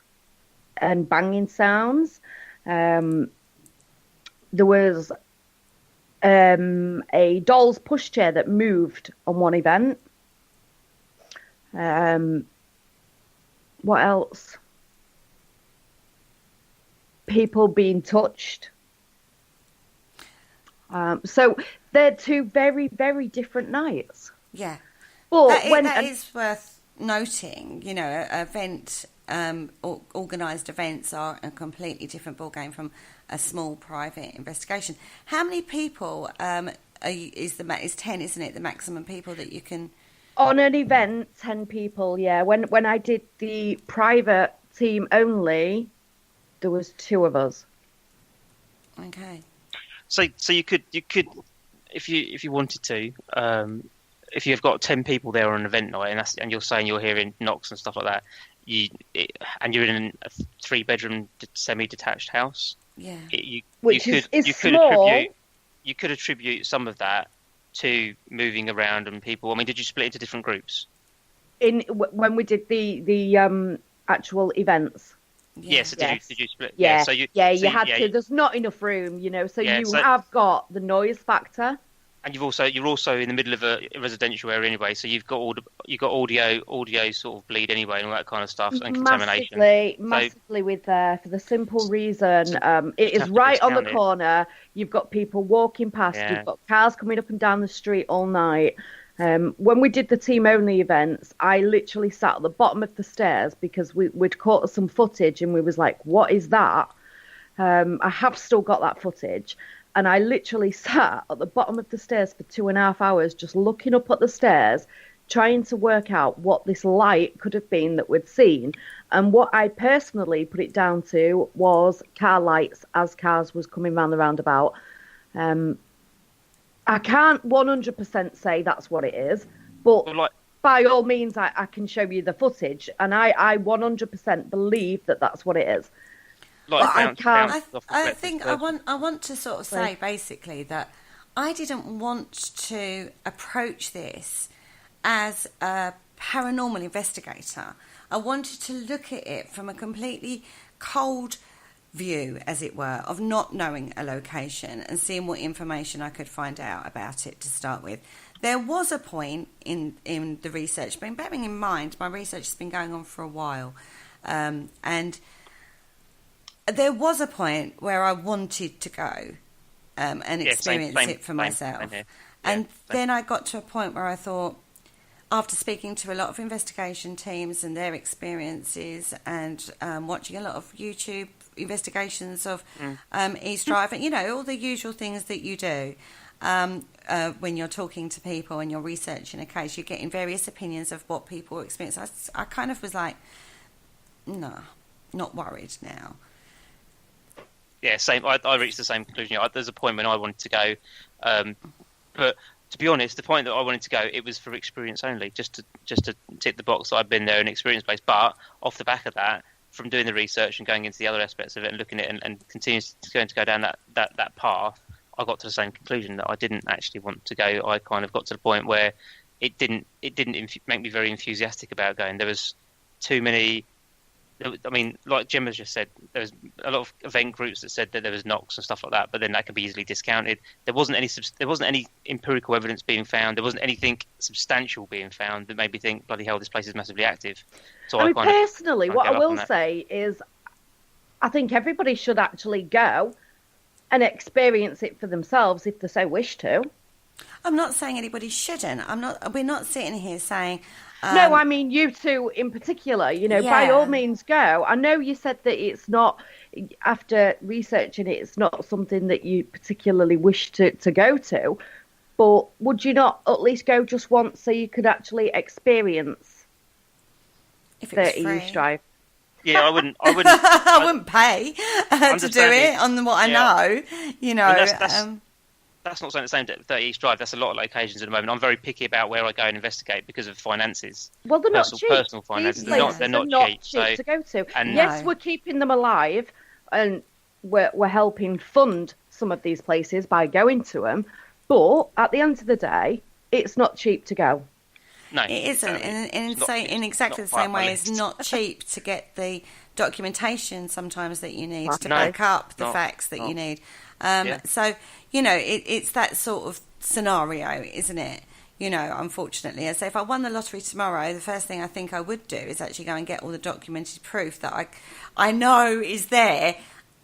and banging sounds. There was a doll's pushchair that moved on one event. What else? People being touched. So they're two very, very different nights. Yeah. But that is worth noting. Organised events are a completely different ballgame from a small private investigation. How many people is 10, isn't it, the maximum people that you can... On an event, 10 people, yeah. When I did the private team only, there was 2 of us. Okay. So you could if you wanted to, if you've got 10 people there on an event night, and you're saying you're hearing knocks and stuff like that, and you're in a 3-bedroom semi-detached house. Yeah. You could attribute some of that to moving around and people. I mean, did you split into different groups? When we did the actual events. Yeah. So did you split? Yeah. So you had to. There's not enough room, So have got the noise factor. And you're also in the middle of a residential area anyway, so you've got audio sort of bleed anyway, and all that kind of stuff, and contamination. Massively with for the simple reason it is right on the corner. You've got people walking past. Yeah. You've got cars coming up and down the street all night. When we did the team only events, I literally sat at the bottom of the stairs because we'd caught some footage, and we was like, "What is that?" I have still got that footage. And I literally sat at the bottom of the stairs for 2.5 hours, just looking up at the stairs, trying to work out what this light could have been that we'd seen. And what I personally put it down to was car lights as cars was coming round the roundabout. I can't 100% say that's what it is, but by all means, I can show you the footage. And I 100% believe that that's what it is. I think I want to sort of say basically that I didn't want to approach this as a paranormal investigator. I wanted to look at it from a completely cold view, as it were, of not knowing a location and seeing what information I could find out about it to start with. There was a point in the research, but bearing in mind my research has been going on for a while, and there was a point where I wanted to go and experience it for myself. And then I got to a point where I thought, after speaking to a lot of investigation teams and their experiences and watching a lot of YouTube investigations of East Drive, and, all the usual things that you do when you're talking to people and you're researching a case, you're getting various opinions of what people experience. I kind of was like, no, not worried now. Yeah, same. I reached the same conclusion. There's a point when I wanted to go, but to be honest, the point that I wanted to go, it was for experience only, just to tick the box that I've been there and experience based. But off the back of that, from doing the research and going into the other aspects of it and looking at it and continuing to go down that path, I got to the same conclusion that I didn't actually want to go. I kind of got to the point where it didn't make me very enthusiastic about going. There was too many. I mean, like Jim has just said, there was a lot of event groups that said that there was knocks and stuff like that, but then that could be easily discounted. There wasn't any empirical evidence being found. There wasn't anything substantial being found that made me think, bloody hell, this place is massively active. So I personally, what I will say is, I think everybody should actually go and experience it for themselves if they so wish to. I'm not saying anybody shouldn't. We're not sitting here saying. No, I mean you two in particular. By all means go. I know you said that it's not, after researching it, it's not something that you particularly wish to go to. But would you not at least go just once so you could actually experience the EU Strive? Yeah, I wouldn't. I wouldn't pay to do it on what I know. That's not something the same to 30 East Drive. That's a lot of locations at the moment. I'm very picky about where I go and investigate because of finances. Well, they're not cheap. Personal finances. They're not cheap to go to. And yes, we're keeping them alive, and we're helping fund some of these places by going to them. But at the end of the day, it's not cheap to go. No, it isn't. In exactly the same way, it's not cheap to get the documentation sometimes that you need to back up the facts that you need. So, it's that sort of scenario, isn't it? Unfortunately. And so if I won the lottery tomorrow, the first thing I think I would do is actually go and get all the documented proof that I know is there,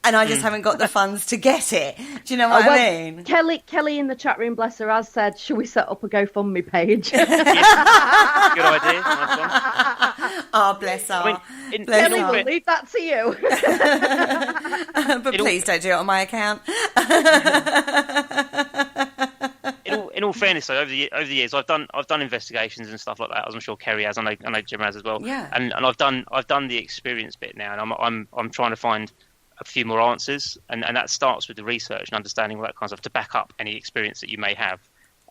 and I just haven't got the funds to get it. Do you know what I mean? Kelly in the chat room, bless her, has said, should we set up a GoFundMe page? Good idea. Oh, bless her. Kelly, we'll leave that to you. But please don't do it on my account. In all fairness, though, over the years, I've done investigations and stuff like that, as I'm sure Kerry has. I know Jim has as well. Yeah. And I've done the experience bit now, and I'm trying to find a few more answers, and that starts with the research and understanding all that kind of stuff to back up any experience that you may have.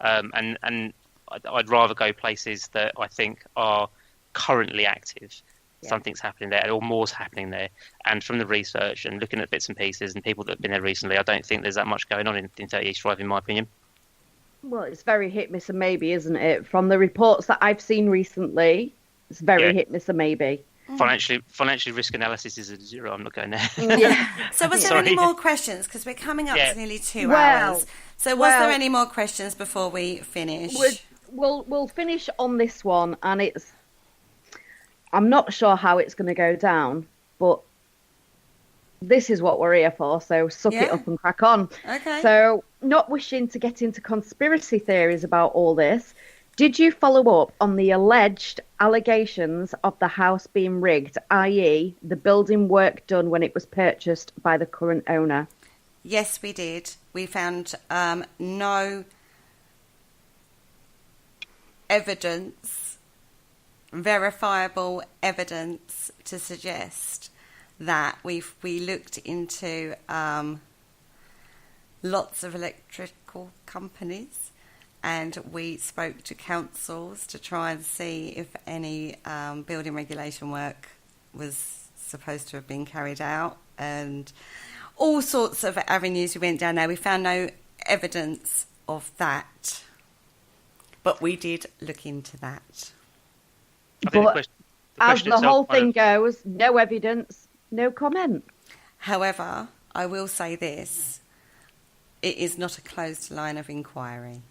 And I'd rather go places that I think are currently active. Yeah. Something's happening there, or more's happening there. And from the research and looking at bits and pieces and people that have been there recently, I don't think there's that much going on in 30 East Drive, in my opinion. Well, it's very hit, miss and maybe, isn't it? From the reports that I've seen recently, it's very hit, miss and maybe. Financially, risk analysis is a 0. I'm not going there. Yeah. So was there any more questions? Because we're coming up to nearly 2 hours. So was there any more questions before we finish? We'll finish on this one, and I'm not sure how it's going to go down, but this is what we're here for, so suck it up and crack on. Okay. So, not wishing to get into conspiracy theories about all this, did you follow up on the alleged allegations of the house being rigged, i.e. the building work done when it was purchased by the current owner? Yes, we did. We found no verifiable evidence to suggest that. We looked into lots of electrical companies, and we spoke to councils to try and see if any building regulation work was supposed to have been carried out, and all sorts of avenues we went down there. We found no evidence of that, but we did look into that. But as the whole thing goes, no evidence, no comment. However, I will say this. It is not a closed line of inquiry.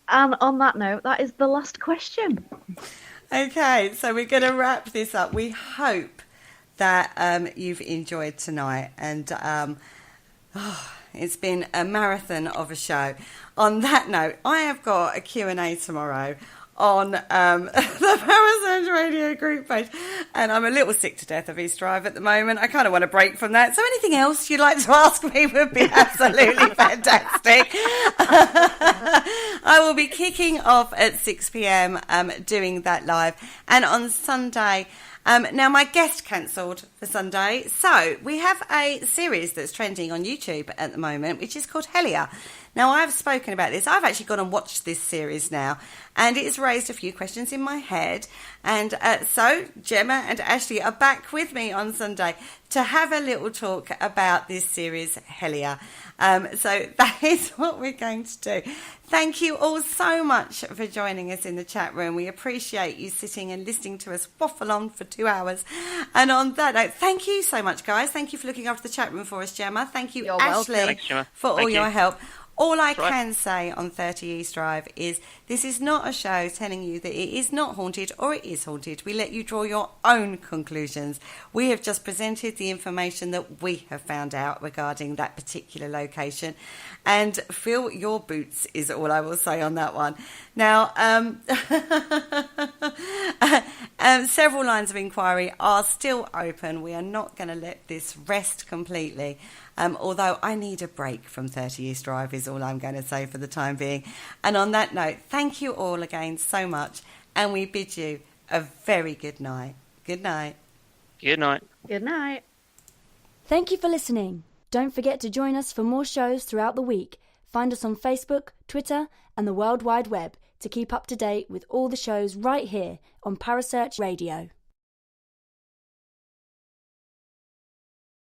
And on that note, that is the last question. Okay, so we're going to wrap this up. We hope that you've enjoyed tonight, and it's been a marathon of a show. On that note, I have got a Q&A tomorrow on the Parasurge Radio group page, and I'm a little sick to death of East Drive at the moment. I kind of want to break from that, so anything else you'd like to ask me would be absolutely fantastic. I will be kicking off at 6 p.m. Doing that live, and on Sunday Now, my guest cancelled for Sunday, so we have a series that's trending on YouTube at the moment, which is called Hellier. Now, I've spoken about this. I've actually gone and watched this series now, and it's raised a few questions in my head. And so Gemma and Ashley are back with me on Sunday to have a little talk about this series, Hellier. So that is what we're going to do. Thank you all so much for joining us in the chat room. We appreciate you sitting and listening to us waffle on for 2 hours. And on that note, thank you so much, guys. Thank you for looking after the chat room for us, Gemma. Thank you, You're Ashley, welcome. Thanks, Gemma. for all Thank your you. help. All I can say on 30 East Drive is this is not a show telling you that it is not haunted or it is haunted. We let you draw your own conclusions. We have just presented the information that we have found out regarding that particular location. And fill your boots is all I will say on that one. Now, several lines of inquiry are still open. We are not going to let this rest completely. Although I need a break from 30 East Drive is all I'm going to say for the time being. And on that note, thank you all again so much. And we bid you a very good night. Good night. Good night. Good night. Thank you for listening. Don't forget to join us for more shows throughout the week. Find us on Facebook, Twitter, and the World Wide Web to keep up to date with all the shows right here on Parasearch Radio.